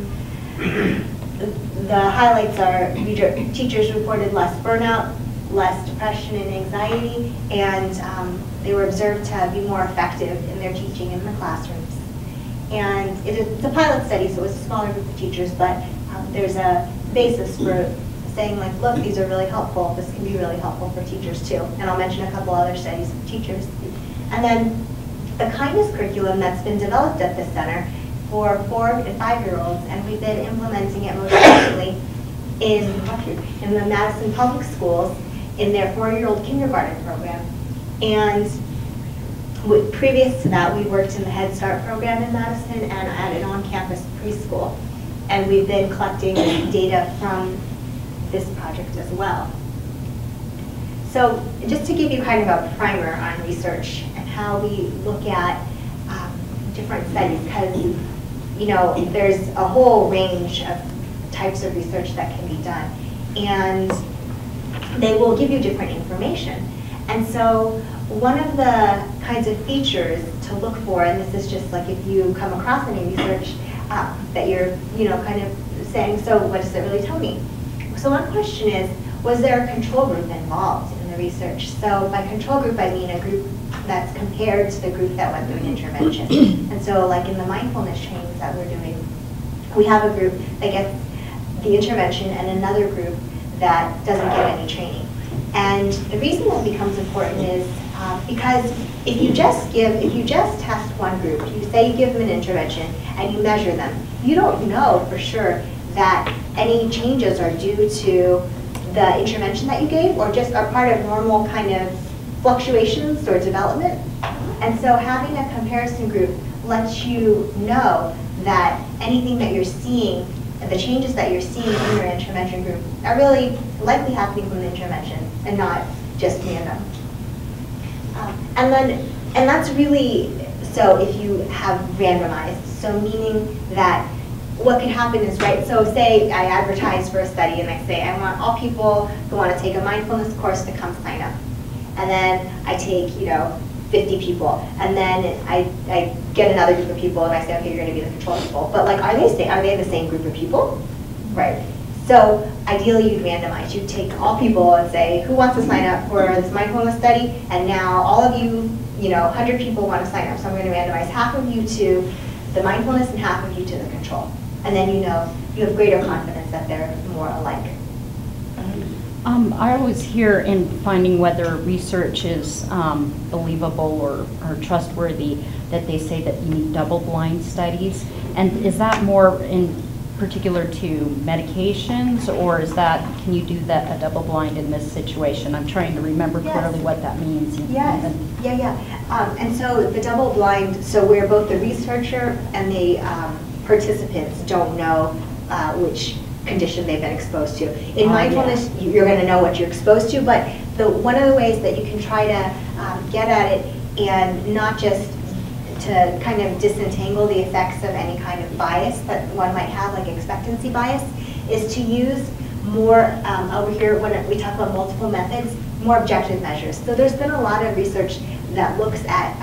the highlights are teachers reported less burnout, less depression and anxiety, and they were observed to be more effective in their teaching in the classrooms. And it's a pilot study, so it's a smaller group of teachers, but there's a basis for saying like, look, these are really helpful. This can be really helpful for teachers too. And I'll mention a couple other studies of teachers. And then the kindness curriculum that's been developed at this center for 4- and 5-year-olds, and we've been implementing it most recently in the Madison Public Schools in their 4-year-old kindergarten program. And previous to that, we worked in the Head Start program in Madison and at an on-campus preschool. And we've been collecting data from this project as well. So just to give you kind of a primer on research and how we look at different studies, because there's a whole range of types of research that can be done, and they will give you different information. And so one of the kinds of features to look for, and this is just like if you come across any research that you're kind of saying, so what does it really tell me? So one question is, was there a control group involved in the research? So by control group, I mean a group that's compared to the group that went through an intervention. And so like in the mindfulness trainings that we're doing, we have a group that gets the intervention and another group that doesn't get any training. And the reason that becomes important is Because if you just test one group, you say you give them an intervention and you measure them, you don't know for sure that any changes are due to the intervention that you gave or just are part of normal kind of fluctuations or development. And so having a comparison group lets you know that anything that you're seeing, the changes that you're seeing in your intervention group are really likely happening from the intervention and not just random. And that's really, so if you have randomized, so meaning that what can happen is, right, so say I advertise for a study and I say I want all people who want to take a mindfulness course to come sign up. And then I take, 50 people, and then I get another group of people and I say, okay, you're going to be the control people. But like, are they the same group of people? Right. So ideally you'd randomize. You'd take all people and say, who wants to sign up for this mindfulness study? And now all of you, 100 people want to sign up. So I'm going to randomize half of you to the mindfulness and half of you to the control. And then you have greater confidence that they're more alike. I always hear in finding whether research is believable or trustworthy that they say that you need double-blind studies. And is that more in particular to medications, or can you do that a double-blind in this situation? I'm trying to remember clearly what that means. Yes. Yeah. And so the double-blind, so where both the researcher and the participants don't know which condition they've been exposed to. In mindfulness, you're going to know what you're exposed to, but one of the ways that you can try to get at it and not just to kind of disentangle the effects of any kind of bias that one might have, like expectancy bias, is to use more, over here when we talk about multiple methods, more objective measures. So there's been a lot of research that looks at,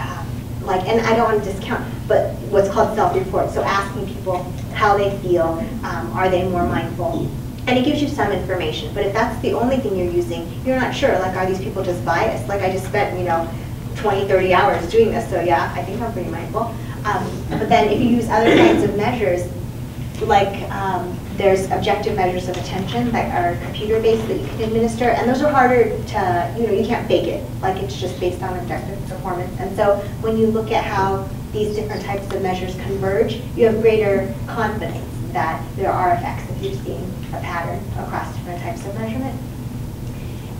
and I don't want to discount, but what's called self-report. So asking people how they feel, are they more mindful? And it gives you some information, but if that's the only thing you're using, you're not sure, like, are these people just biased? Like, I just spent, 20, 30 hours doing this, so yeah, I think I'm pretty mindful. But then if you use other kinds of measures, like there's objective measures of attention that are computer-based that you can administer, and those are harder to, you can't fake it. Like, it's just based on objective performance. And so when you look at how these different types of measures converge, you have greater confidence that there are effects if you're seeing a pattern across different types of measurement.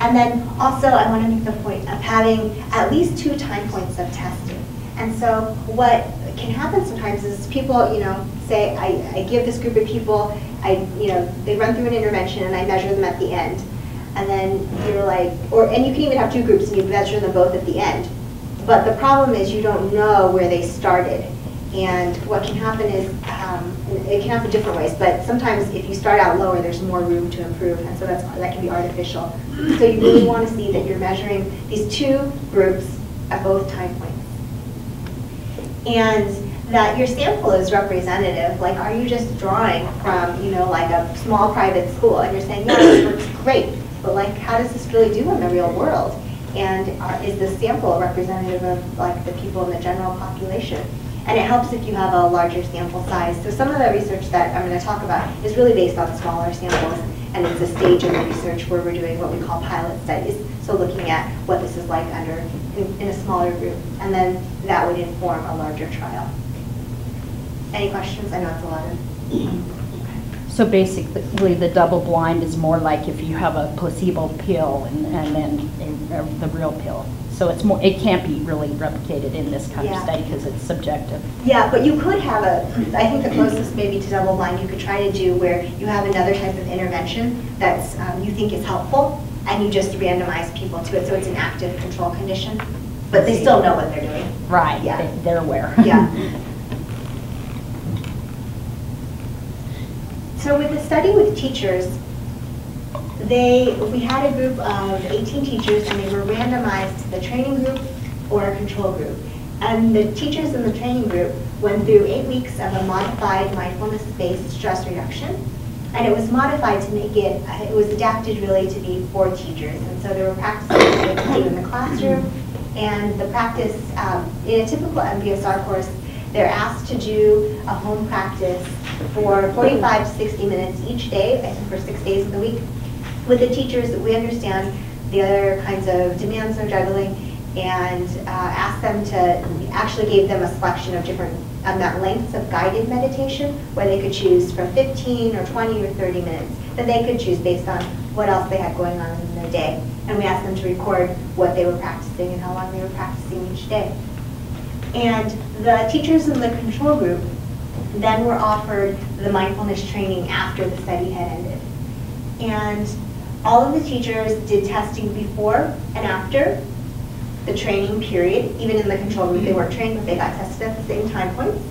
And then also I want to make the point of having at least 2 time points of testing. And so what can happen sometimes is people, say I give this group of people, they run through an intervention and I measure them at the end. And then you're like, and you can even have 2 groups and you measure them both at the end. But the problem is you don't know where they started. And what can happen is, it can happen different ways, but sometimes if you start out lower, there's more room to improve, and so that can be artificial. So you really want to see that you're measuring these 2 groups at both time points. And that your sample is representative. Like, are you just drawing from, like a small private school, and you're saying, yeah, this works great, but like, how does this really do in the real world? And is the sample representative of like the people in the general population? And it helps if you have a larger sample size. So some of the research that I'm going to talk about is really based on smaller samples, and it's a stage of the research where we're doing what we call pilot studies. So looking at what this is like in a smaller group, and then that would inform a larger trial. Any questions? I know it's a lot of. So basically the double blind is more like if you have a placebo pill and then the real pill. So it can't be really replicated in this kind of study because it's subjective. Yeah, but you could have I think the closest maybe to double blind you could try to do where you have another type of intervention that's you think is helpful, and you just randomize people to it, so it's an active control condition. But they still know what they're doing. Right, yeah. They're aware. Yeah. So with the study with teachers, we had a group of 18 teachers, and they were randomized to the training group or a control group. And the teachers in the training group went through 8 weeks of a modified mindfulness-based stress reduction. And it was modified to make it was adapted really to be for teachers. And so there were practices that they could do in the classroom. And the practice, in a typical MBSR course, they're asked to do a home practice for 45 to 60 minutes each day, I think for 6 days of the week. With the teachers, we understand the other kinds of demands they're juggling, and asked them to, actually gave them a selection of different lengths of guided meditation where they could choose from 15 or 20 or 30 minutes that they could choose based on what else they had going on in their day. And we asked them to record what they were practicing and how long they were practicing each day. And the teachers in the control group then were offered the mindfulness training after the study had ended. And all of the teachers did testing before and after the training period. Even in the control group, they weren't trained, but they got tested at the same time points.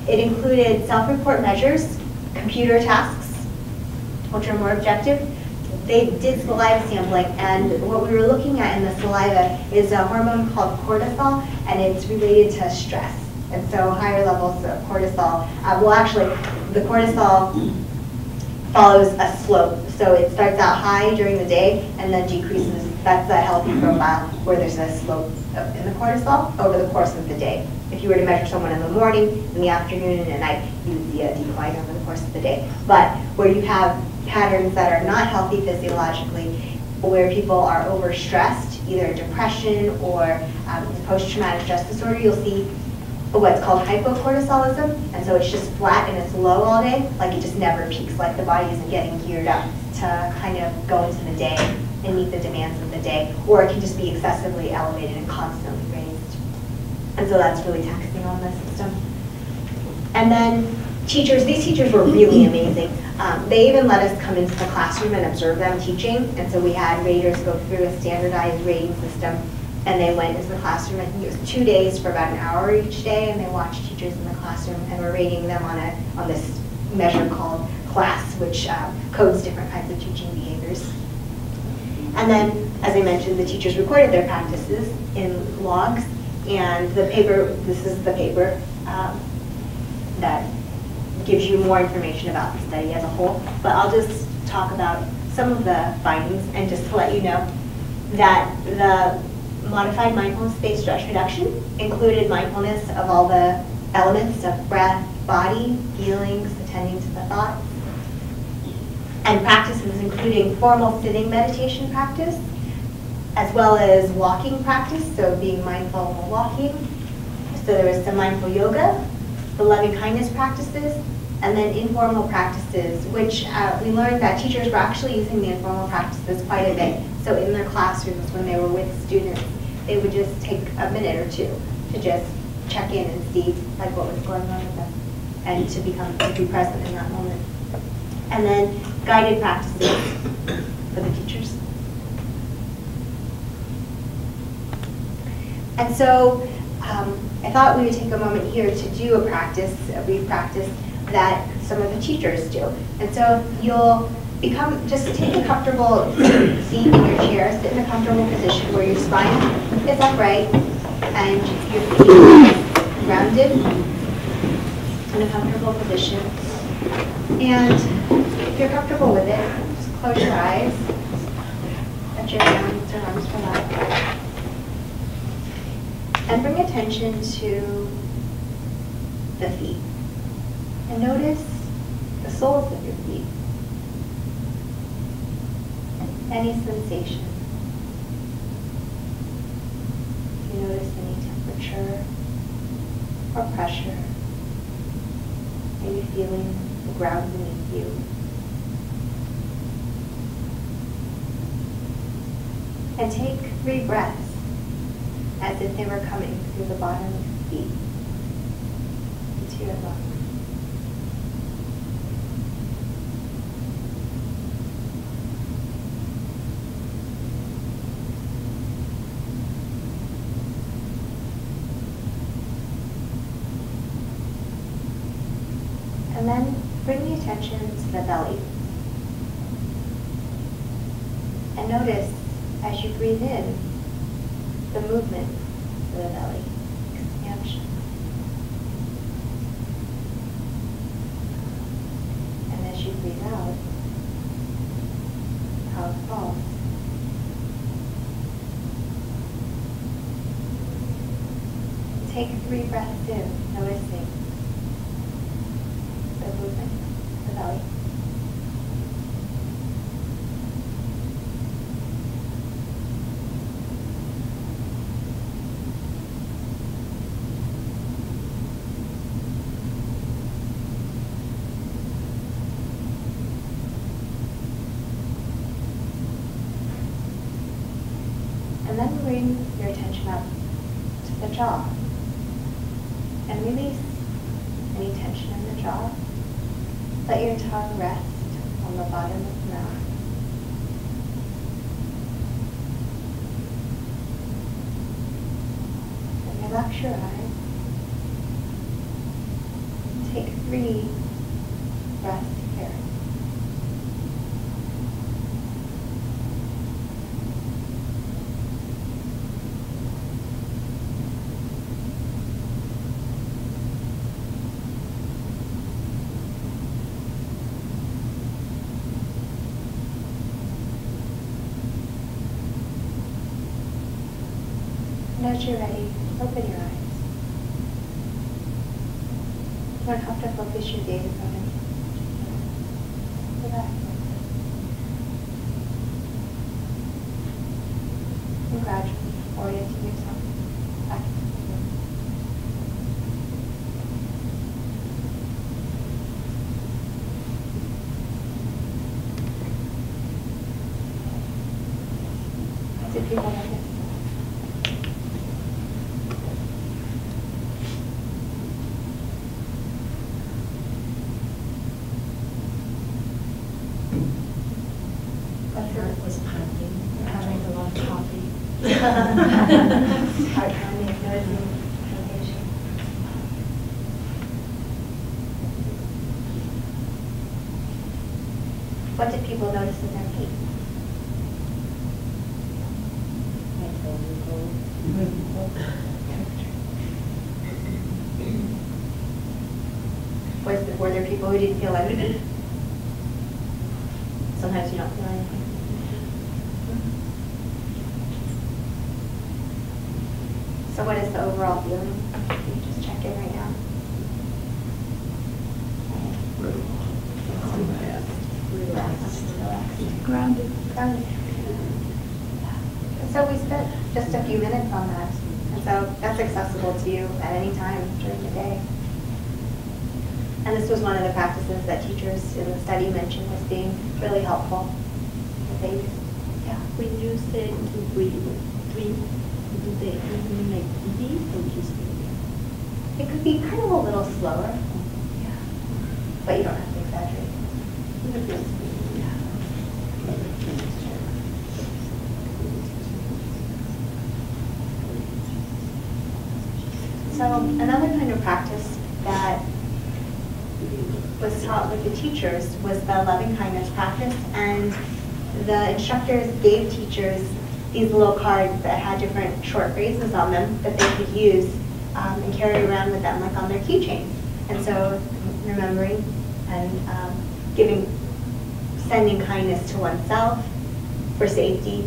It included self-report measures, computer tasks, which are more objective. They did saliva sampling, and what we were looking at in the saliva is a hormone called cortisol, and it's related to stress. And so higher levels of cortisol, well actually, the cortisol follows a slope. So it starts out high during the day and then decreases. That's a healthy profile where there's a slope in the cortisol over the course of the day. If you were to measure someone in the morning, in the afternoon, and at night, you would see a decline over the course of the day. But where you have patterns that are not healthy physiologically, where people are overstressed, either depression or post-traumatic stress disorder, you'll see what's called hypocortisolism, and so it's just flat and it's low all day, like it just never peaks, like the body isn't getting geared up to kind of go into the day and meet the demands of the day, or it can just be excessively elevated and constantly raised. And so that's really taxing on the system. And then teachers, these teachers were really amazing. They even let us come into the classroom and observe them teaching, and so we had raters go through a standardized rating system, and they went into the classroom. I think it was 2 days for about an hour each day, and they watched teachers in the classroom, and we're rating them on this measure called class, which codes different kinds of teaching behaviors. And then, as I mentioned, the teachers recorded their practices in logs, and the paper, this is the paper that gives you more information about the study as a whole. But I'll just talk about some of the findings, and just to let you know that the modified mindfulness-based stress reduction included mindfulness of all the elements of breath, body, feelings, attending to the thoughts, and practices including formal sitting meditation practice, as well as walking practice, so being mindful while walking. So there was some mindful yoga, the loving kindness practices, and then informal practices, which we learned that teachers were actually using the informal practices quite a bit. So in their classrooms, when they were with students, they would just take a minute or two to just check in and see like what was going on with them, and to be present in that moment. And then guided practices for the teachers. And so I thought we would take a moment here to do a practice, a brief practice that some of the teachers do. And so you'll just take a comfortable seat in your chair, sit in a comfortable position where your spine is upright and your feet are grounded in a comfortable position. And if you're comfortable with it, just close your eyes, let your hands or arms relax, and bring attention to the feet. And notice the soles of your feet. Any sensation. If you notice any temperature or pressure, maybe feeling the ground beneath you. And take 3 breaths as if they were coming through the bottom of your feet into your lungs. And then bring the attention to the belly. And notice as you breathe in, the movement of the belly, expansion. And as you breathe out, how it falls. Take 3 breaths in, noticing the movement of the belly. bring your attention up to the jaw and release any tension in the jaw. Let your tongue rest on the bottom of the mouth. And relax your eyes. Take 3 breaths here. And as you're ready, open your eyes. You don't have to focus your gaze on it. Relax. And gradually orient yourself back to the room. As if you want to Was panting, having a lot of coffee. Heart pounding, noticing palpitation. What did people notice in their feet? Were there people who didn't feel anything? Sometimes you don't feel anything. So what is the overall feeling? Can you just check in right now? Relaxed. Grounded. Grounded. And so we spent just a few minutes on that. And so that's accessible to you at any time during the day. And this was one of the practices that teachers in the study mentioned as being really helpful. Yeah. When you say to breathe, do they mean like deep or just It could be kind of a little slower. Yeah. But you don't have to exaggerate. You could feel So another kind of practice that was taught with the teachers was the loving kindness practice, and the instructors gave teachers these little cards that had different short phrases on them that they could use and carry around with them, like on their keychain. And so remembering and sending kindness to oneself, for safety,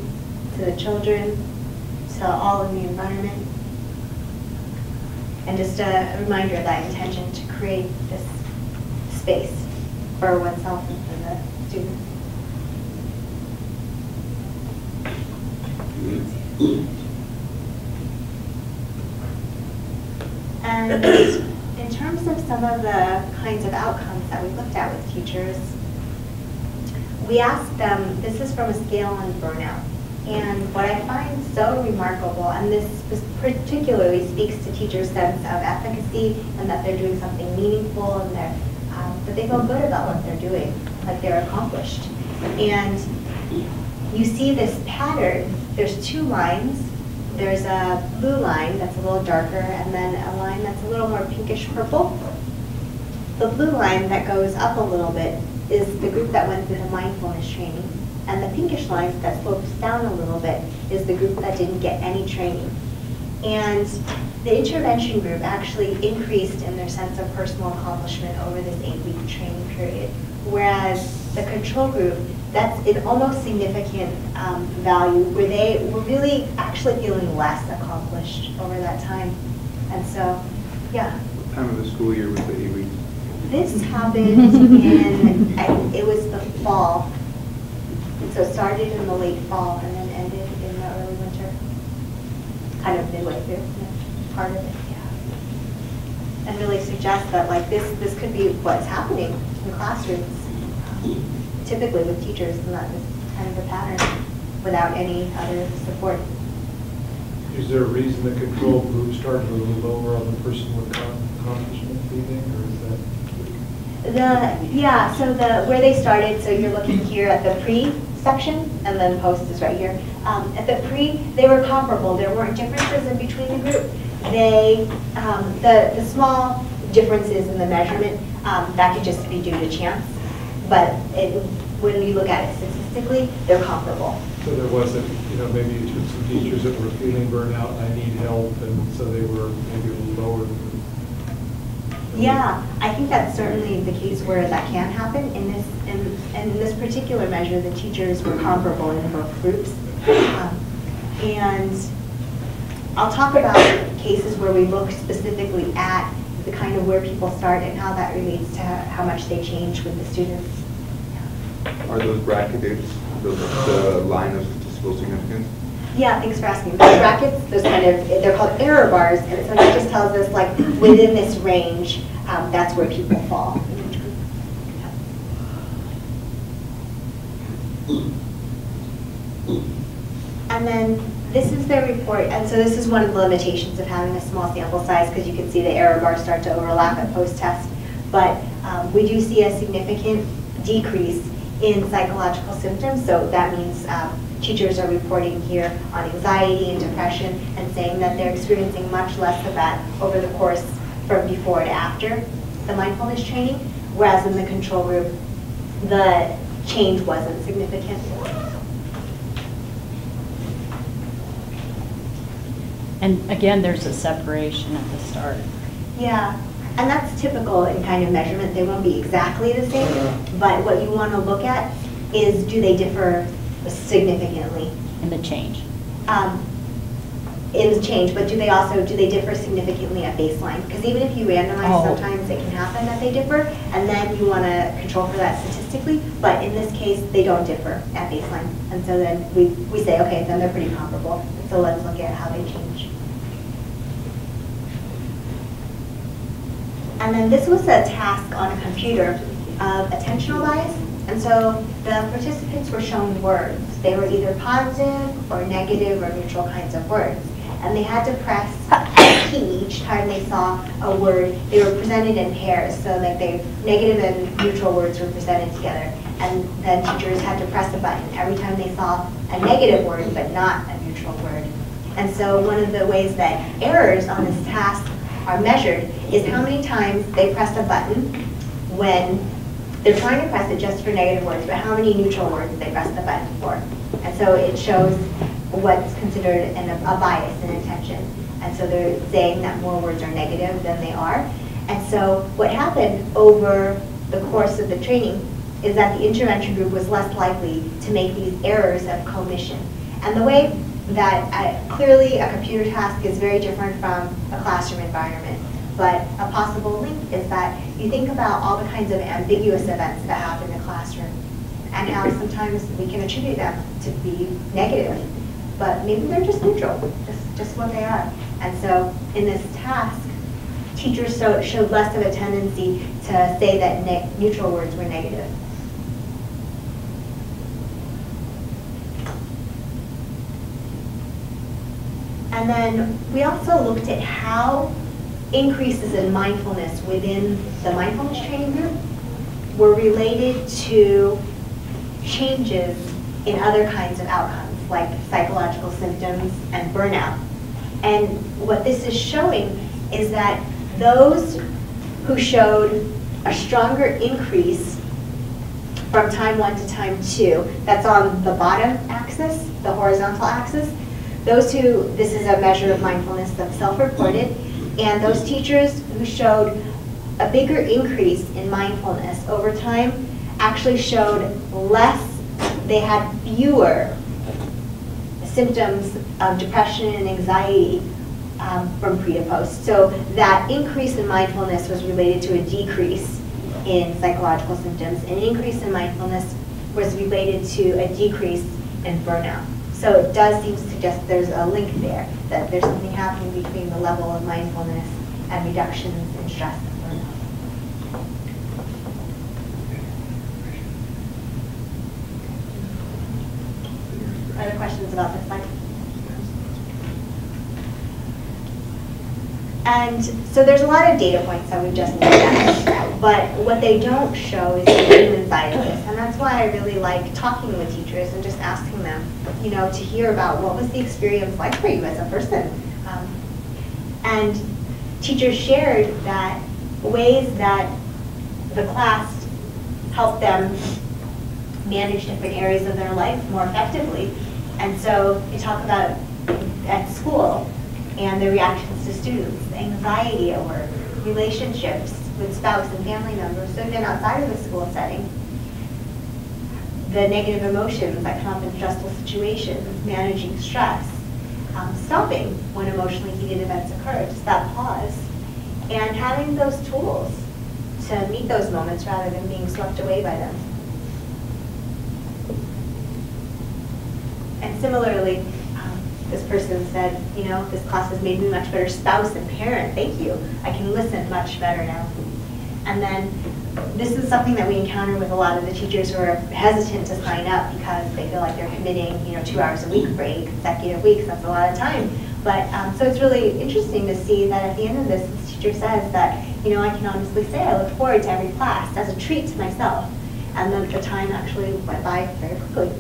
to the children, to all in the environment. And just a reminder of that intention to create this space for oneself and for the students. And in terms of some of the kinds of outcomes that we looked at with teachers, we asked them, this is from a scale on burnout. And what I find so remarkable, and this particularly speaks to teachers' sense of efficacy and that they're doing something meaningful and that they feel good about what they're doing, like they're accomplished. And you see this pattern. There's 2 lines. There's a blue line that's a little darker, and then a line that's a little more pinkish purple. The blue line that goes up a little bit is the group that went through the mindfulness training. And the pinkish line that slopes down a little bit is the group that didn't get any training. And the intervention group actually increased in their sense of personal accomplishment over this 8-week training period. Whereas the control group, that's an almost significant value where they were really actually feeling less accomplished over that time. And so, yeah. What time of the school year was the 8 weeks? This happened in, it was the fall. So it started in the late fall and then ended in the early winter. Kind of midway through, part of it, yeah. And really suggests that like this could be what's happening in classrooms, typically with teachers, and that is kind of the pattern without any other support. Is there a reason the control group started a little lower on the person with accomplishment feeling, or is that? Where they started, so you're looking here at the pre section, and then post is right here. At the pre, they were comparable. There weren't differences in between the group. They, the small differences in the measurement, that could just be due to chance. But when you look at it statistically, they're comparable. So there wasn't, maybe you took some teachers that were feeling burnout and I need help, and so they were maybe a little lower than. Yeah, I think that's certainly the case where that can happen. In this particular measure, the teachers were comparable in both groups. And I'll talk about cases where we look specifically at the kind of where people start and how that relates to how much they change with the students. Are those bracketed, the line of statistical significance? Yeah, thanks for asking. Those brackets, they're called error bars, and so that just tells us, like, within this range, that's where people fall. And then this is their report, and so this is one of the limitations of having a small sample size, because you can see the error bars start to overlap at post-test. But we do see a significant decrease in psychological symptoms, so that means teachers are reporting here on anxiety and depression and saying that they're experiencing much less of that over the course from before to after the mindfulness training, whereas in the control group, the change wasn't significant. And again, there's a separation at the start. Yeah, and that's typical in kind of measurement. They won't be exactly the same, but what you want to look at is, do they differ significantly? In the change. In the change, but do they differ significantly at baseline? Because even if you randomize, sometimes it can happen that they differ, and then you want to control for that statistically, but in this case, they don't differ at baseline. And so then we say, okay, then they're pretty comparable. So let's look at how they change. And then this was a task on a computer of attentional bias. And so the participants were shown words. They were either positive or negative or neutral kinds of words. And they had to press a key each time they saw a word. They were presented in pairs, so like negative and neutral words were presented together. And then teachers had to press a button every time they saw a negative word but not a neutral word. And so one of the ways that errors on this task are measured is how many times they pressed a button when they're trying to press it just for negative words, but how many neutral words they pressed the button for. And so it shows what's considered a bias in attention. And so they're saying that more words are negative than they are. And so what happened over the course of the training is that the intervention group was less likely to make these errors of commission. And the way that clearly a computer task is very different from a classroom environment. But a possible link is that you think about all the kinds of ambiguous events that happen in the classroom and how sometimes we can attribute them to be negative, but maybe they're just neutral, just what they are. And so in this task, teachers showed less of a tendency to say that neutral words were negative. And then we also looked at how increases in mindfulness within the mindfulness training group were related to changes in other kinds of outcomes, like psychological symptoms and burnout. And what this is showing is that those who showed a stronger increase from time 1 to time 2, that's on the bottom axis, the horizontal axis, this is a measure of mindfulness that's self-reported, and those teachers who showed a bigger increase in mindfulness over time actually showed they had fewer symptoms of depression and anxiety from pre to post. So that increase in mindfulness was related to a decrease in psychological symptoms. An increase in mindfulness was related to a decrease in burnout. So it does seem to suggest there's a link there, that there's something happening between the level of mindfulness and reductions in stress and burnout. Other questions about this slide? And so there's a lot of data points that we've just looked at, but what they don't show is the human side of this. And that's why I really like talking with teachers and just asking them, you know, to hear about what was the experience like for you as a person. And teachers shared that ways that the class helped them manage different areas of their life more effectively. And so they talk about at school and their reactions to students, anxiety at work, relationships with spouse and family members, so even outside of the school setting, the negative emotions that come up in stressful situations, managing stress, stopping when emotionally heated events occur, just that pause, and having those tools to meet those moments rather than being swept away by them. And similarly, this person said, you know, this class has made me a much better spouse and parent. Thank you. I can listen much better now. And then this is something that we encounter with a lot of the teachers who are hesitant to sign up because they feel like they're committing, you know, 2 hours a week for 8 consecutive weeks. That's a lot of time. But so it's really interesting to see that at the end of this teacher says that, you know, I can honestly say I look forward to every class as a treat to myself. And then the time actually went by very quickly.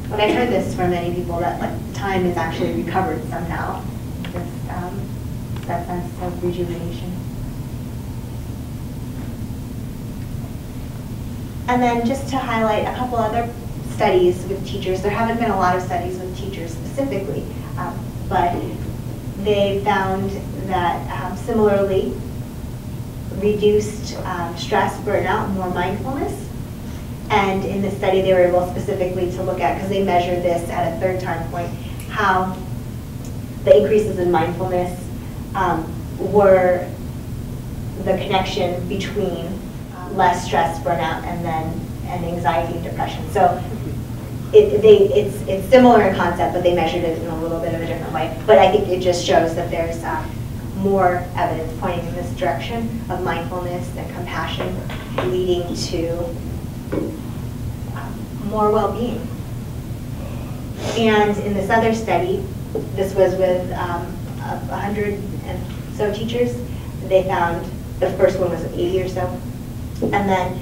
But I've heard this from many people that like time is actually recovered somehow. This, that sense of rejuvenation. And then just to highlight a couple other studies with teachers. There haven't been a lot of studies with teachers specifically, but they found that similarly reduced stress, burnout, more mindfulness. And in this study, they were able specifically to look at, because they measured this at a third time point, how the increases in mindfulness were the connection between less stress, burnout, and anxiety and depression. So it's similar in concept, but they measured it in a little bit of a different way. But I think it just shows that there's more evidence pointing in this direction of mindfulness and compassion leading to more well-being. And in this other study, this was with 100 and so teachers, they found, the first one was 80 or so, and then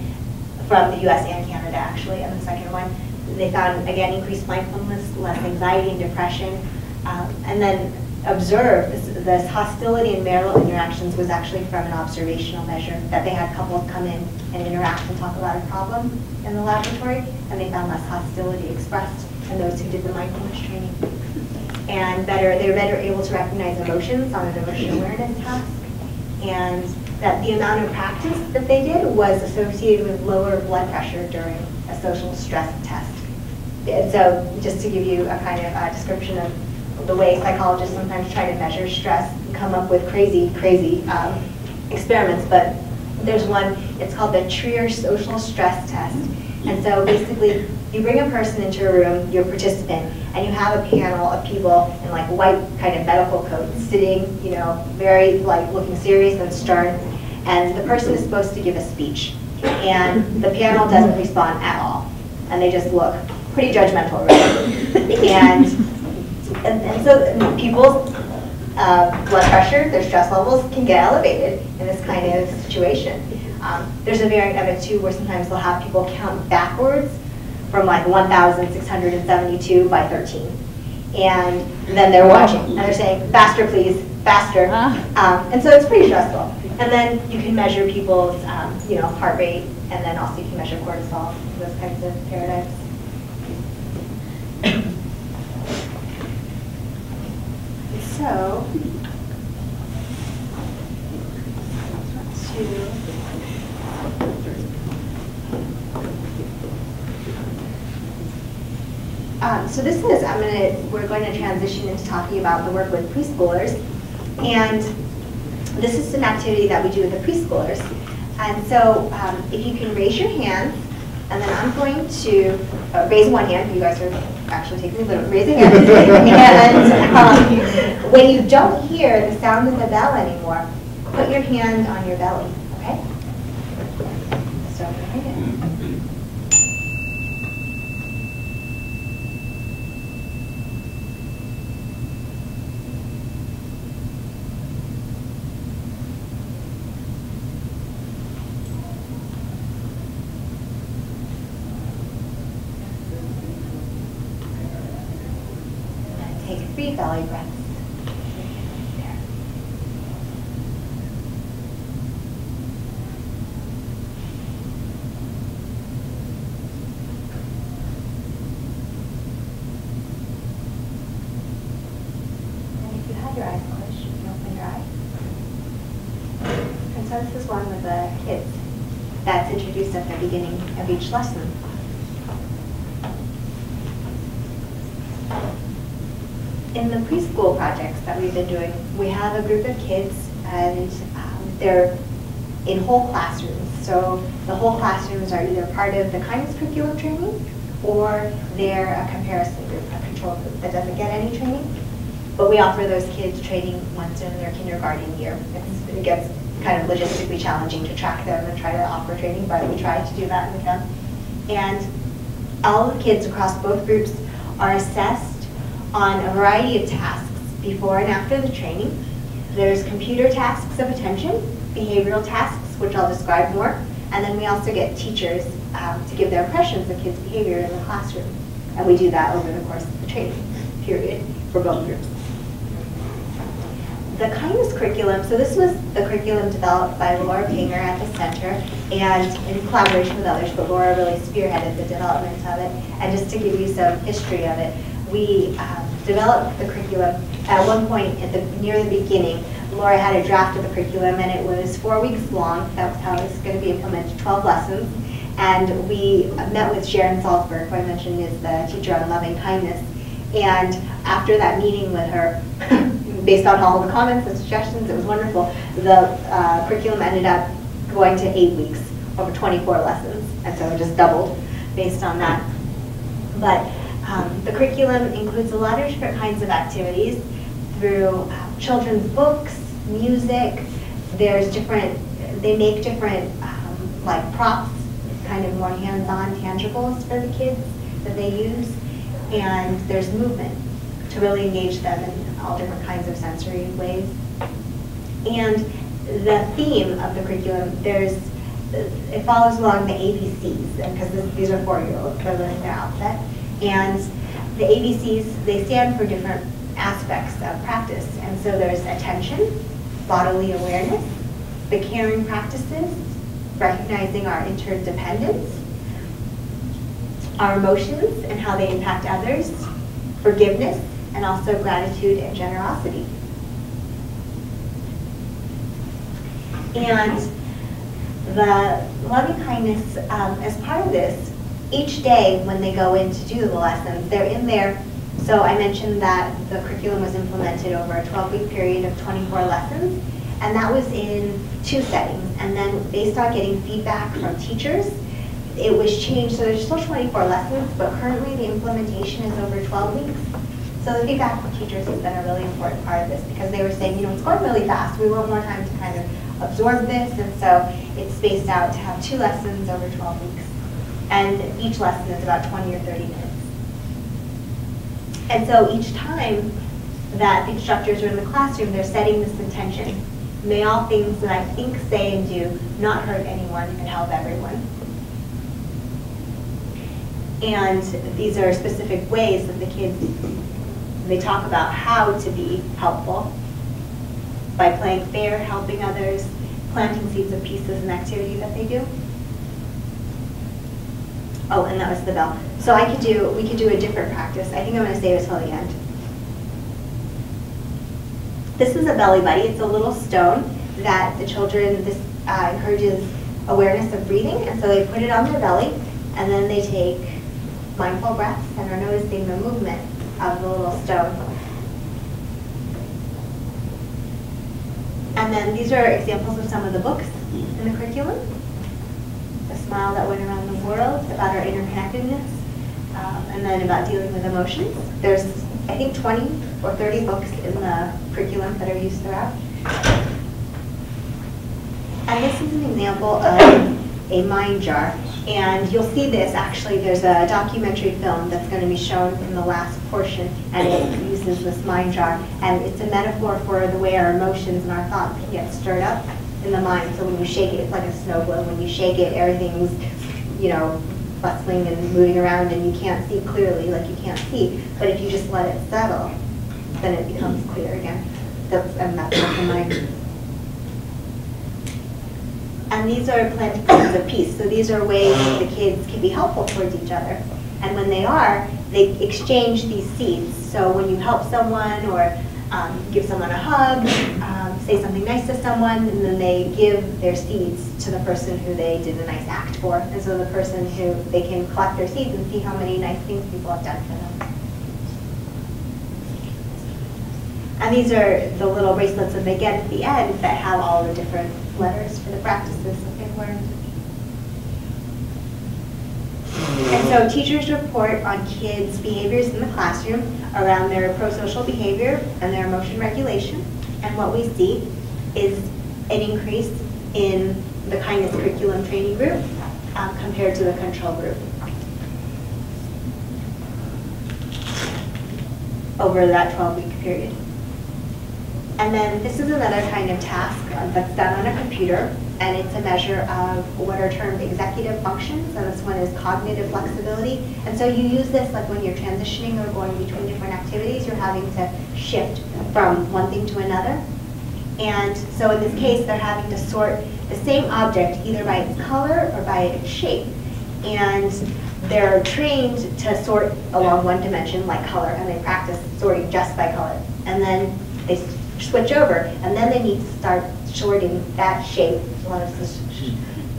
from the US and Canada actually, and the second one, they found, again, increased mindfulness, less anxiety and depression, and then observed this hostility in marital interactions was actually from an observational measure, that they had couples come in and interact and talk about a problem in the laboratory, and they found less hostility expressed in those who did the mindfulness training. And they were better able to recognize emotions on an emotion awareness task, and that the amount of practice that they did was associated with lower blood pressure during a social stress test. And so just to give you a kind of description of the way psychologists sometimes try to measure stress and come up with crazy experiments, but there's one, it's called the Trier Social Stress Test. And so basically, you bring a person into a room, you're a participant, and you have a panel of people in like white kind of medical coats sitting, you know, very like looking serious and stern, and the person is supposed to give a speech. And the panel doesn't respond at all, and they just look pretty judgmental, really. And so people's blood pressure, their stress levels can get elevated in this kind of situation. There's a variant of it too where sometimes they'll have people count backwards from like 1,672 by 13. And then they're watching and they're saying, faster please, faster. And so it's pretty stressful. And then you can measure people's heart rate, and then also you can measure cortisol, those kinds of paradigms. So, so this is, we're going to transition into talking about the work with preschoolers. And this is an activity that we do with the preschoolers. And so if you can raise your hand, and then I'm going to raise one hand. You guys are actually taking a little raising hand. And when you don't hear the sound of the bell anymore, put your hand on your belly, okay? So right here. 3 belly breaths. And if you have your eyes closed, you can open your eyes. And so this is one with the kids that's introduced at the beginning of each lesson. In the preschool projects that we've been doing, we have a group of kids and they're in whole classrooms. So the whole classrooms are either part of the kindness curriculum training or they're a comparison group, a control group that doesn't get any training. But we offer those kids training once in their kindergarten year. It gets kind of logistically challenging to track them and try to offer training, but we try to do that with them. And all the kids across both groups are assessed on a variety of tasks before and after the training. There's computer tasks of attention, behavioral tasks, which I'll describe more, and then we also get teachers to give their impressions of kids' behavior in the classroom. And we do that over the course of the training period for both groups. The kindness curriculum, so this was the curriculum developed by Laura Pinger at the center and in collaboration with others, but Laura really spearheaded the development of it. And just to give you some history of it, we developed the curriculum at one point near the beginning. Laura had a draft of the curriculum and it was 4 weeks long. That was how it was going to be implemented, 12 lessons. And we met with Sharon Salzberg, who I mentioned is the teacher on loving kindness. And after that meeting with her, based on all the comments and suggestions, it was wonderful. The curriculum ended up going to 8 weeks, over 24 lessons. And so it just doubled based on that. But the curriculum includes a lot of different kinds of activities through children's books, music. There's different, they make different like props, kind of more hands-on tangibles for the kids that they use. And there's movement to really engage them in all different kinds of sensory ways. And the theme of the curriculum, it follows along the ABCs, and because these are 4-year-olds, they're learning their alphabet. And the ABCs, they stand for different aspects of practice. And so there's attention, bodily awareness, the caring practices, recognizing our interdependence, our emotions and how they impact others, forgiveness, and also gratitude and generosity. And the loving kindness, as part of this, each day when they go in to do the lessons, they're in there. So I mentioned that the curriculum was implemented over a 12-week period of 24 lessons, and that was in 2 settings. And then based on getting feedback from teachers, it was changed. So there's still 24 lessons, but currently the implementation is over 12 weeks. So the feedback from teachers has been a really important part of this because they were saying, it's going really fast. We want more time to kind of absorb this, and so it's spaced out to have 2 lessons over 12 weeks. And each lesson is about 20 or 30 minutes. And so each time that the instructors are in the classroom, they're setting this intention. May all things that I think, say, and do not hurt anyone and help everyone. And these are specific ways that the kids, they talk about how to be helpful by playing fair, helping others, planting seeds of peace as an activity that they do. Oh, and that was the bell. So we could do a different practice. I think I'm going to save it till the end. This is a belly buddy. It's a little stone that the children, this encourages awareness of breathing, and so they put it on their belly, and then they take mindful breaths and are noticing the movement of the little stone. And then these are examples of some of the books in the curriculum. The Smile That Went Around the World, about our interconnectedness, and then about dealing with emotions. There's, I think, 20 or 30 books in the curriculum that are used throughout. And this is an example of a mind jar. And you'll see this, actually, there's a documentary film that's going to be shown in the last portion, and it uses this mind jar. And it's a metaphor for the way our emotions and our thoughts can get stirred up in the mind. So when you shake it, it's like a snow globe. When you shake it, everything's, bustling and moving around, and you can't see clearly, like you can't see. But if you just let it settle, then it becomes clear again. That's the mind. And these are planting seeds of peace. So these are ways that the kids can be helpful towards each other. And when they are, they exchange these seeds. So when you help someone or give someone a hug, say something nice to someone, and then they give their seeds to the person who they did a nice act for. And so the person who, they can collect their seeds and see how many nice things people have done for them. And these are the little bracelets that they get at the end that have all the different letters for the practices that they've learned. And so teachers report on kids' behaviors in the classroom around their pro-social behavior and their emotion regulation. And what we see is an increase in the kindness curriculum training group compared to the control group over that 12-week period. And then this is another kind of task that's done on a computer, and it's a measure of what are termed executive functions, and this one is cognitive flexibility. And so you use this like when you're transitioning or going between different activities, you're having to shift from one thing to another. And so in this case, they're having to sort the same object either by its color or by its shape. And they're trained to sort along one dimension, like color, and they practice sorting just by color. And then they switch over, and then they need to start sorting that shape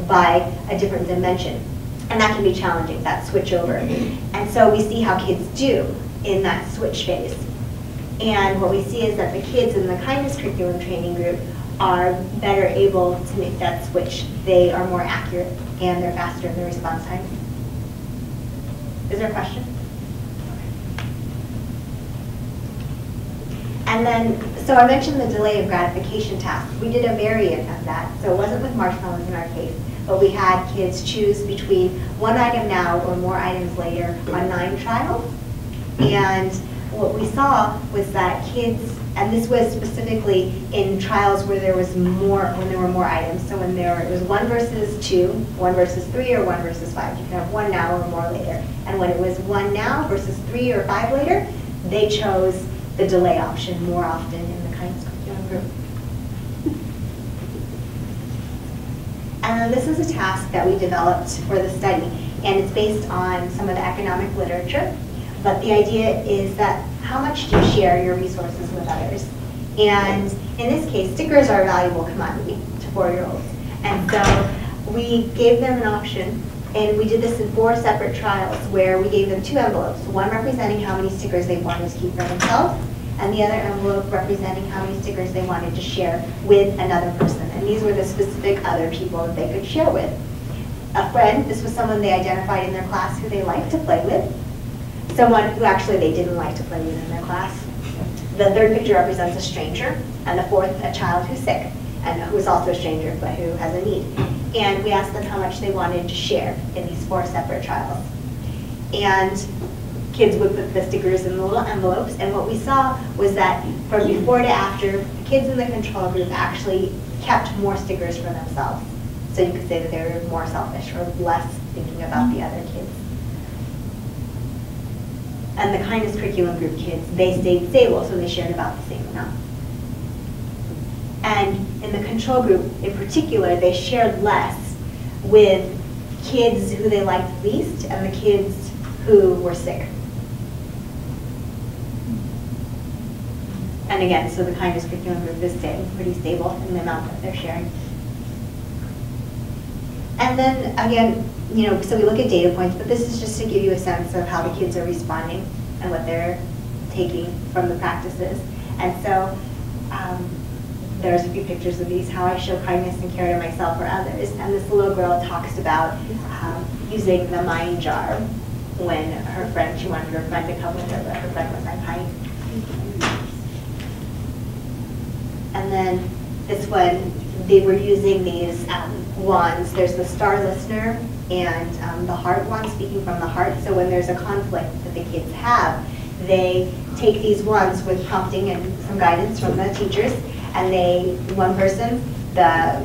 by a different dimension. And that can be challenging, that switch over. And so we see how kids do in that switch phase. And what we see is that the kids in the kindness curriculum training group are better able to make that switch. They are more accurate, and they're faster in their response time. Is there a question? And then, so I mentioned the delay of gratification task. We did a variant of that. So it wasn't with marshmallows in our case, but we had kids choose between one item now or more items later on 9 trials. And what we saw was that kids, and this was specifically in trials where there was more, when there were more items. So when there it was 1 versus 2, 1 versus 3, or 1 versus 5. You can have 1 now or more later. And when it was 1 now versus 3 or 5 later, they chose the delay option more often in the kindness curriculum group. And then this is a task that we developed for the study, and it's based on some of the economic literature. But the idea is that how much do you share your resources with others? And in this case, stickers are a valuable commodity to 4-year-olds. And so we gave them an option, and we did this in 4 separate trials where we gave them 2 envelopes, one representing how many stickers they wanted to keep for themselves, and the other envelope representing how many stickers they wanted to share with another person. And these were the specific other people that they could share with. A friend, this was someone they identified in their class who they liked to play with, someone who actually they didn't like to play with in their class. The 3rd picture represents a stranger, and the 4th, a child who's sick, and who is also a stranger, but who has a need. And we asked them how much they wanted to share in these 4 separate trials. And kids would put the stickers in the little envelopes, and what we saw was that from before to after, the kids in the control group actually kept more stickers for themselves. So you could say that they were more selfish or less thinking about the other kids. And the kindness curriculum group kids, they stayed stable, so they shared about the same amount. And in the control group in particular, they shared less with kids who they liked least and the kids who were sick. And again, so the kindness curriculum group is staying pretty stable in the amount that they're sharing. And then again, you know, so we look at data points, but this is just to give you a sense of how the kids are responding and what they're taking from the practices. And so there's a few pictures of these, how I show kindness and care to myself or others. And this little girl talks about using the mind jar when her friend, she wanted her friend to come with her, but her friend was unkind. And then this one, they were using these wands. There's the star listener and the heart wand, speaking from the heart. So when there's a conflict that the kids have, they take these wands with prompting and some guidance from the teachers, and one person, the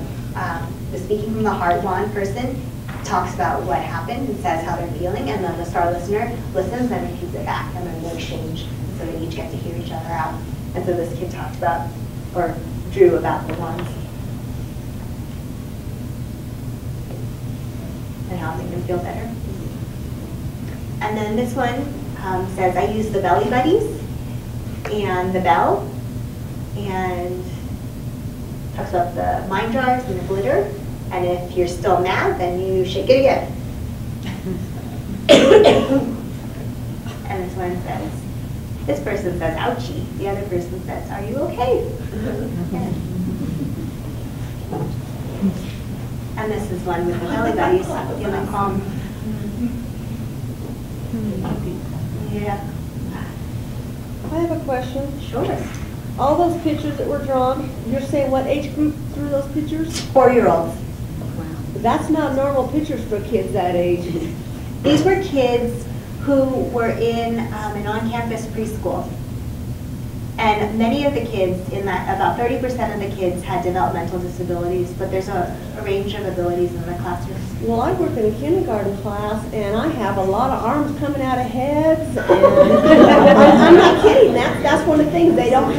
speaking from the heart wand person, talks about what happened and says how they're feeling, and then the star listener listens and repeats it back, and then they exchange, so they each get to hear each other out. And so this kid talked about, or drew about the ones and how they can feel better. And then this one says, I use the belly buddies and the bell, and talks about the mind jars and the glitter. And if you're still mad, then you shake it again. And this one says, this person says, ouchie. The other person says, are you okay? And this is one with the belly buddies, feeling calm. Yeah. I have a question. Sure. All those pictures that were drawn, you're saying what age group drew those pictures? 4-year-olds. That's not normal pictures for kids that age. These were kids who were in an on-campus preschool. And many of the kids in that, about 30% of the kids had developmental disabilities, but there's a range of abilities in the classrooms. Well, I work in a kindergarten class, and I have a lot of arms coming out of heads. And I'm not kidding. That's one of the things. They don't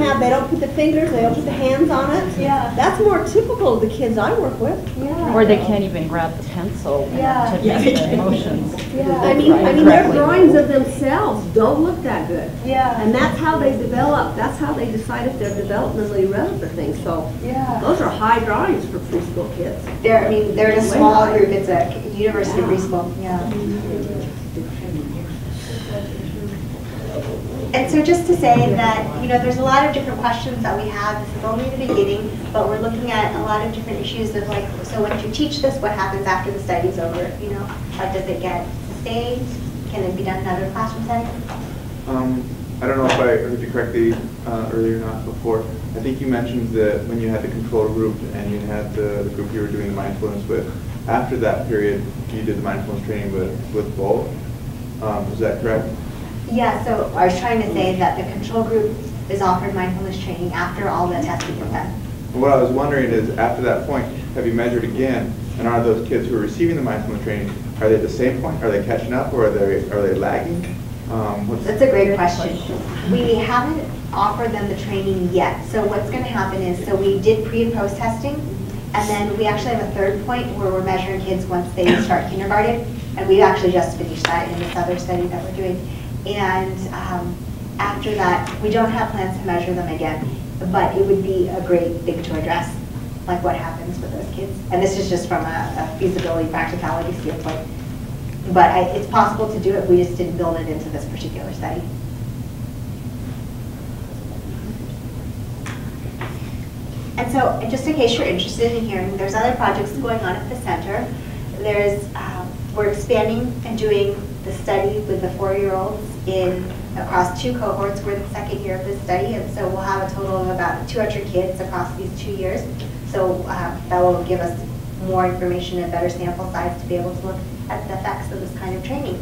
put the fingers, they don't put the hands on it. Yeah. That's more typical of the kids I work with. Yeah. Or they can't even grab the pencil Yeah. to make the motions. Yeah. I mean, their drawings of themselves don't look that good. Yeah. And that's how they develop. That's how they decide if they're developmentally ready for things. So Yeah. those are high drawings for preschool kids. They're in a small group. It's a university preschool. Yeah. And so just to say that, there's a lot of different questions that we have. This is only the beginning, but we're looking at a lot of different issues of like, so once you teach this, what happens after the study's over? How does it get sustained? Can it be done in other classroom settings? I don't know if I heard you correctly earlier or not before. I think you mentioned that when you had the control group and you had the group you were doing the mindfulness with, after that period, you did the mindfulness training with both. Is that correct? Yeah, so I was trying to say that the control group is offered mindfulness training after all the testing is done. And what I was wondering is, after that point, have you measured again, and are those kids who are receiving the mindfulness training, are they at the same point? Are they catching up, or are they lagging? That's a great question. We haven't offered them the training yet. So what's going to happen is, so we did pre and post testing, and then we actually have a third point where we're measuring kids once they start kindergarten, and we actually just finished that in this other study that we're doing. And after that, we don't have plans to measure them again, but it would be a great thing to address, like what happens with those kids. And this is just from a feasibility, practicality standpoint. But it's possible to do it, we just didn't build it into this particular study. And so, just in case you're interested in hearing, there's other projects going on at the center. We're expanding and doing the study with the 4-year-olds across 2 cohorts. We're in the 2nd year of this study, and so we'll have a total of about 200 kids across these 2 years. So that will give us more information and better sample size to be able to look at the effects of this kind of training.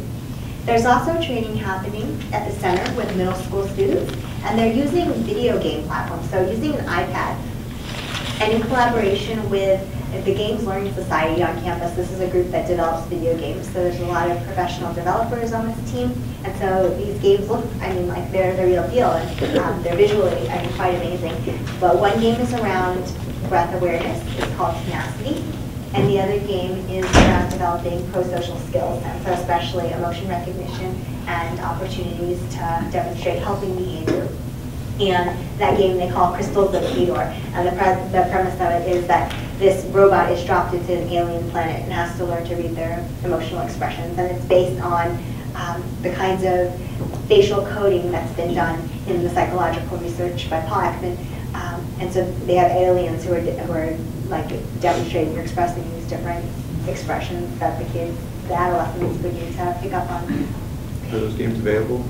There's also training happening at the center with middle school students, and they're using video game platforms, so using an iPad. And in collaboration with the Games Learning Society on campus, this is a group that develops video games, so there's a lot of professional developers on this team, and so these games look, like they're the real deal, and they're visually, quite amazing. But one game is around breath awareness, it's called Tenacity, and the other game is around developing pro-social skills, and so especially emotion recognition and opportunities to demonstrate helping behavior. And that game they call Crystals of Kedor. And the premise of it is that this robot is dropped into an alien planet and has to learn to read their emotional expressions. And it's based on the kinds of facial coding that's been done in the psychological research by Paul Ekman. And so they have aliens who are like demonstrating or expressing these different expressions that the adolescents would need to pick up on. Are those games available?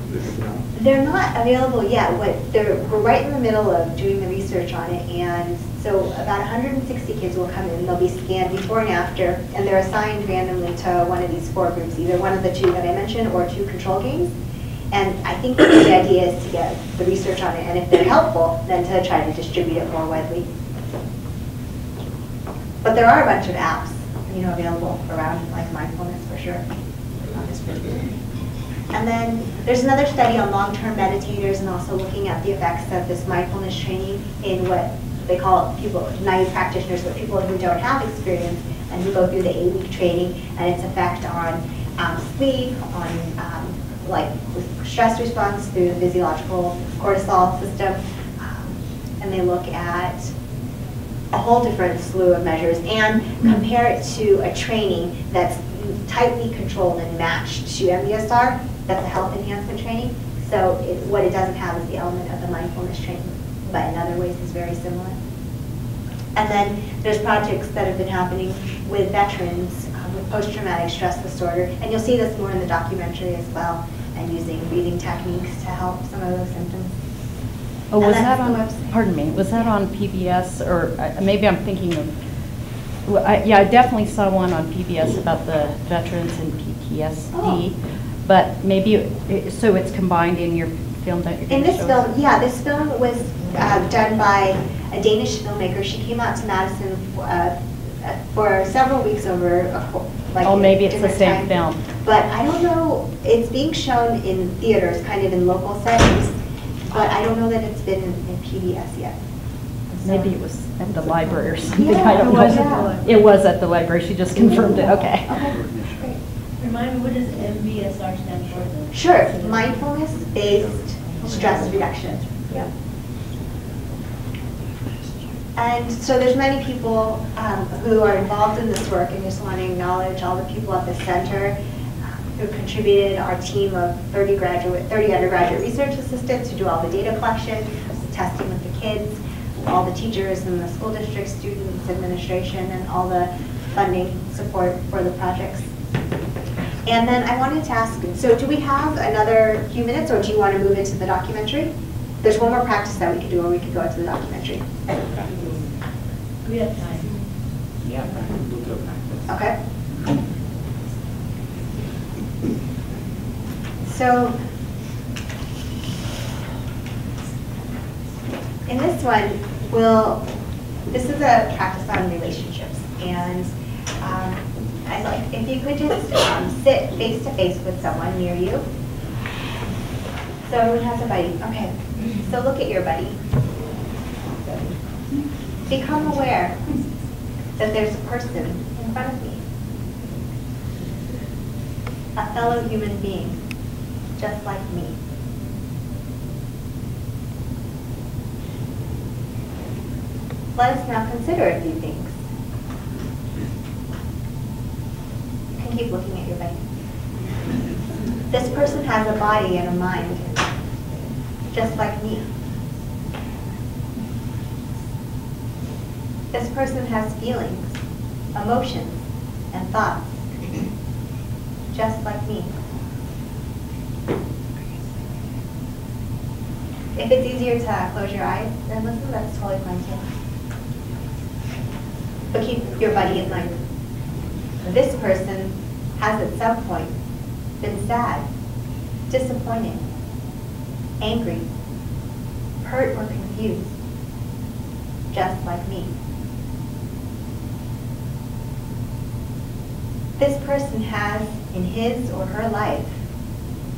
They're not available yet. We're right in the middle of doing the research on it, and so about 160 kids will come in. They'll be scanned before and after, and they're assigned randomly to one of these 4 groups, either one of the 2 that I mentioned or 2 control games. And I think the idea is to get the research on it, and if they're helpful, then to try to distribute it more widely. But there are a bunch of apps. available around like mindfulness for sure. And then there's another study on long-term meditators and also looking at the effects of this mindfulness training in what they call people, naive practitioners, but people who don't have experience and who go through the 8-week training and its effect on sleep, on like stress response through the physiological cortisol system. And they look at a whole different slew of measures and compare it to a training that's tightly controlled and matched to MBSR. That's a health enhancement training. So what it doesn't have is the element of the mindfulness training, but in other ways is very similar. And then there's projects that have been happening with veterans with post-traumatic stress disorder, and you'll see this more in the documentary as well, and using breathing techniques to help some of those symptoms. Oh, was And that that's the on, website. pardon me, was that on PBS, or maybe I'm thinking of, well, yeah, I definitely saw one on PBS about the veterans and PTSD, Oh. but maybe, so it's combined in your film that you're In going to this show film, us? yeah, this film was done by a Danish filmmaker. She came out to Madison for several weeks over, like, Oh, maybe it's the different same time. film. But I don't know, it's being shown in theaters, kind of in local settings, but I don't know that it's been in PBS yet. So- Maybe it was at the library or something, Yeah, I don't it know. was at the library. It was at the library, she just confirmed it, okay. Okay, great. Remind me, what does MBSR stand for? Sure, mindfulness-based stress reduction. Yep. And so there's many people who are involved in this work, and just want to acknowledge all the people at the center who contributed. Our team of 30 undergraduate research assistants who do all the data collection, testing with the kids, all the teachers in the school district, students, administration, and all the funding support for the projects. And then I wanted to ask, so do we have another few minutes, or do you want to move into the documentary? There's one more practice that we could do, or we could go into the documentary. We have time. Yeah, we'll go practice. Okay. So, in this one, this is a practice on relationships, and I'd like, if you could just sit face to face with someone near you. So everyone has a buddy, okay. So look at your buddy. Become aware that there's a person in front of me, a fellow human being, just like me. Let us now consider a few things. You can keep looking at your buddy. This person has a body and a mind, just like me. This person has feelings, emotions, and thoughts, just like me. If it's easier to close your eyes and listen, that's totally fine too. But keep your buddy in mind. This person has at some point been sad, disappointed, angry, hurt, or confused, just like me. This person has, in his or her life,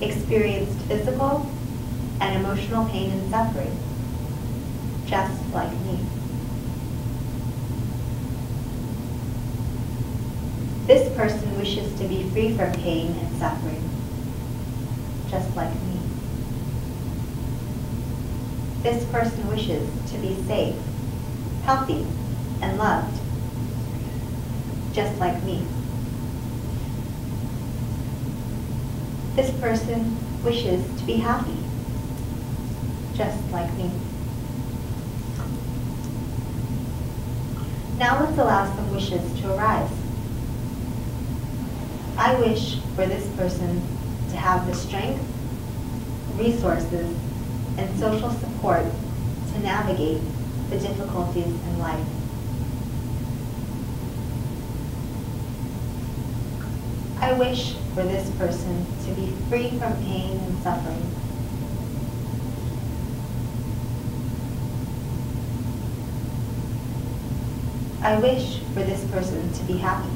experienced physical and emotional pain and suffering, just like me. This person wishes to be free from pain and suffering, just like me. This person wishes to be safe, healthy, and loved, just like me. This person wishes to be happy, just like me. Now let's allow some wishes to arise. I wish for this person to have the strength, resources, and social support to navigate the difficulties in life. I wish for this person to be free from pain and suffering. I wish for this person to be happy,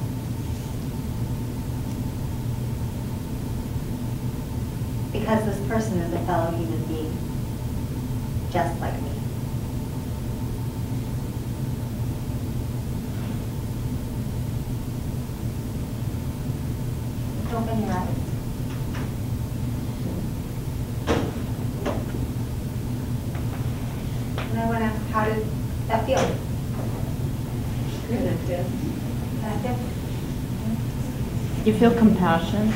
because this person is a fellow human being, just like me. Open your eyes. And I want to ask, how did that feel? Connected. Connected? You feel compassion?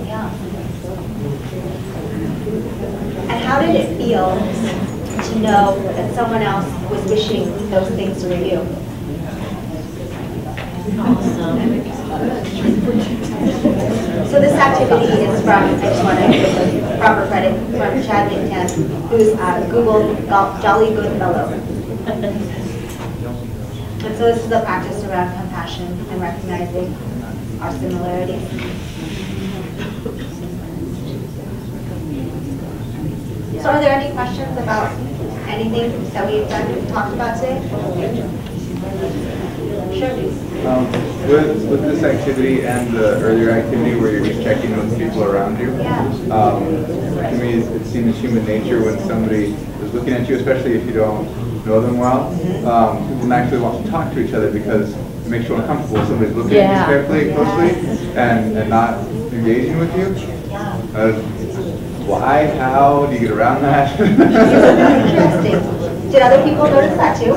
Yeah. And how did it feel to know that someone else was wishing those things for you? So this activity is from, I just want to give proper credit, from Chad McTen, who's a Google Jolly Good Fellow. And so this is a practice around compassion and recognizing our similarities. So are there any questions about anything that we've talked about today? Sure. With this activity and the earlier activity where you're just checking with people around you, to me it seems human nature when somebody is looking at you, especially if you don't know them well, people naturally want to talk to each other because it makes you uncomfortable. Somebody's looking at you carefully, closely, and not engaging with you. Why? How do you get around that? Interesting. Did other people notice that too?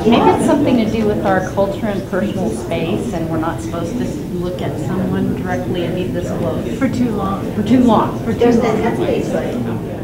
Maybe it's something to do with our culture and personal space, and we're not supposed to look at someone directly and be this close. For too long. There's an intensity to it.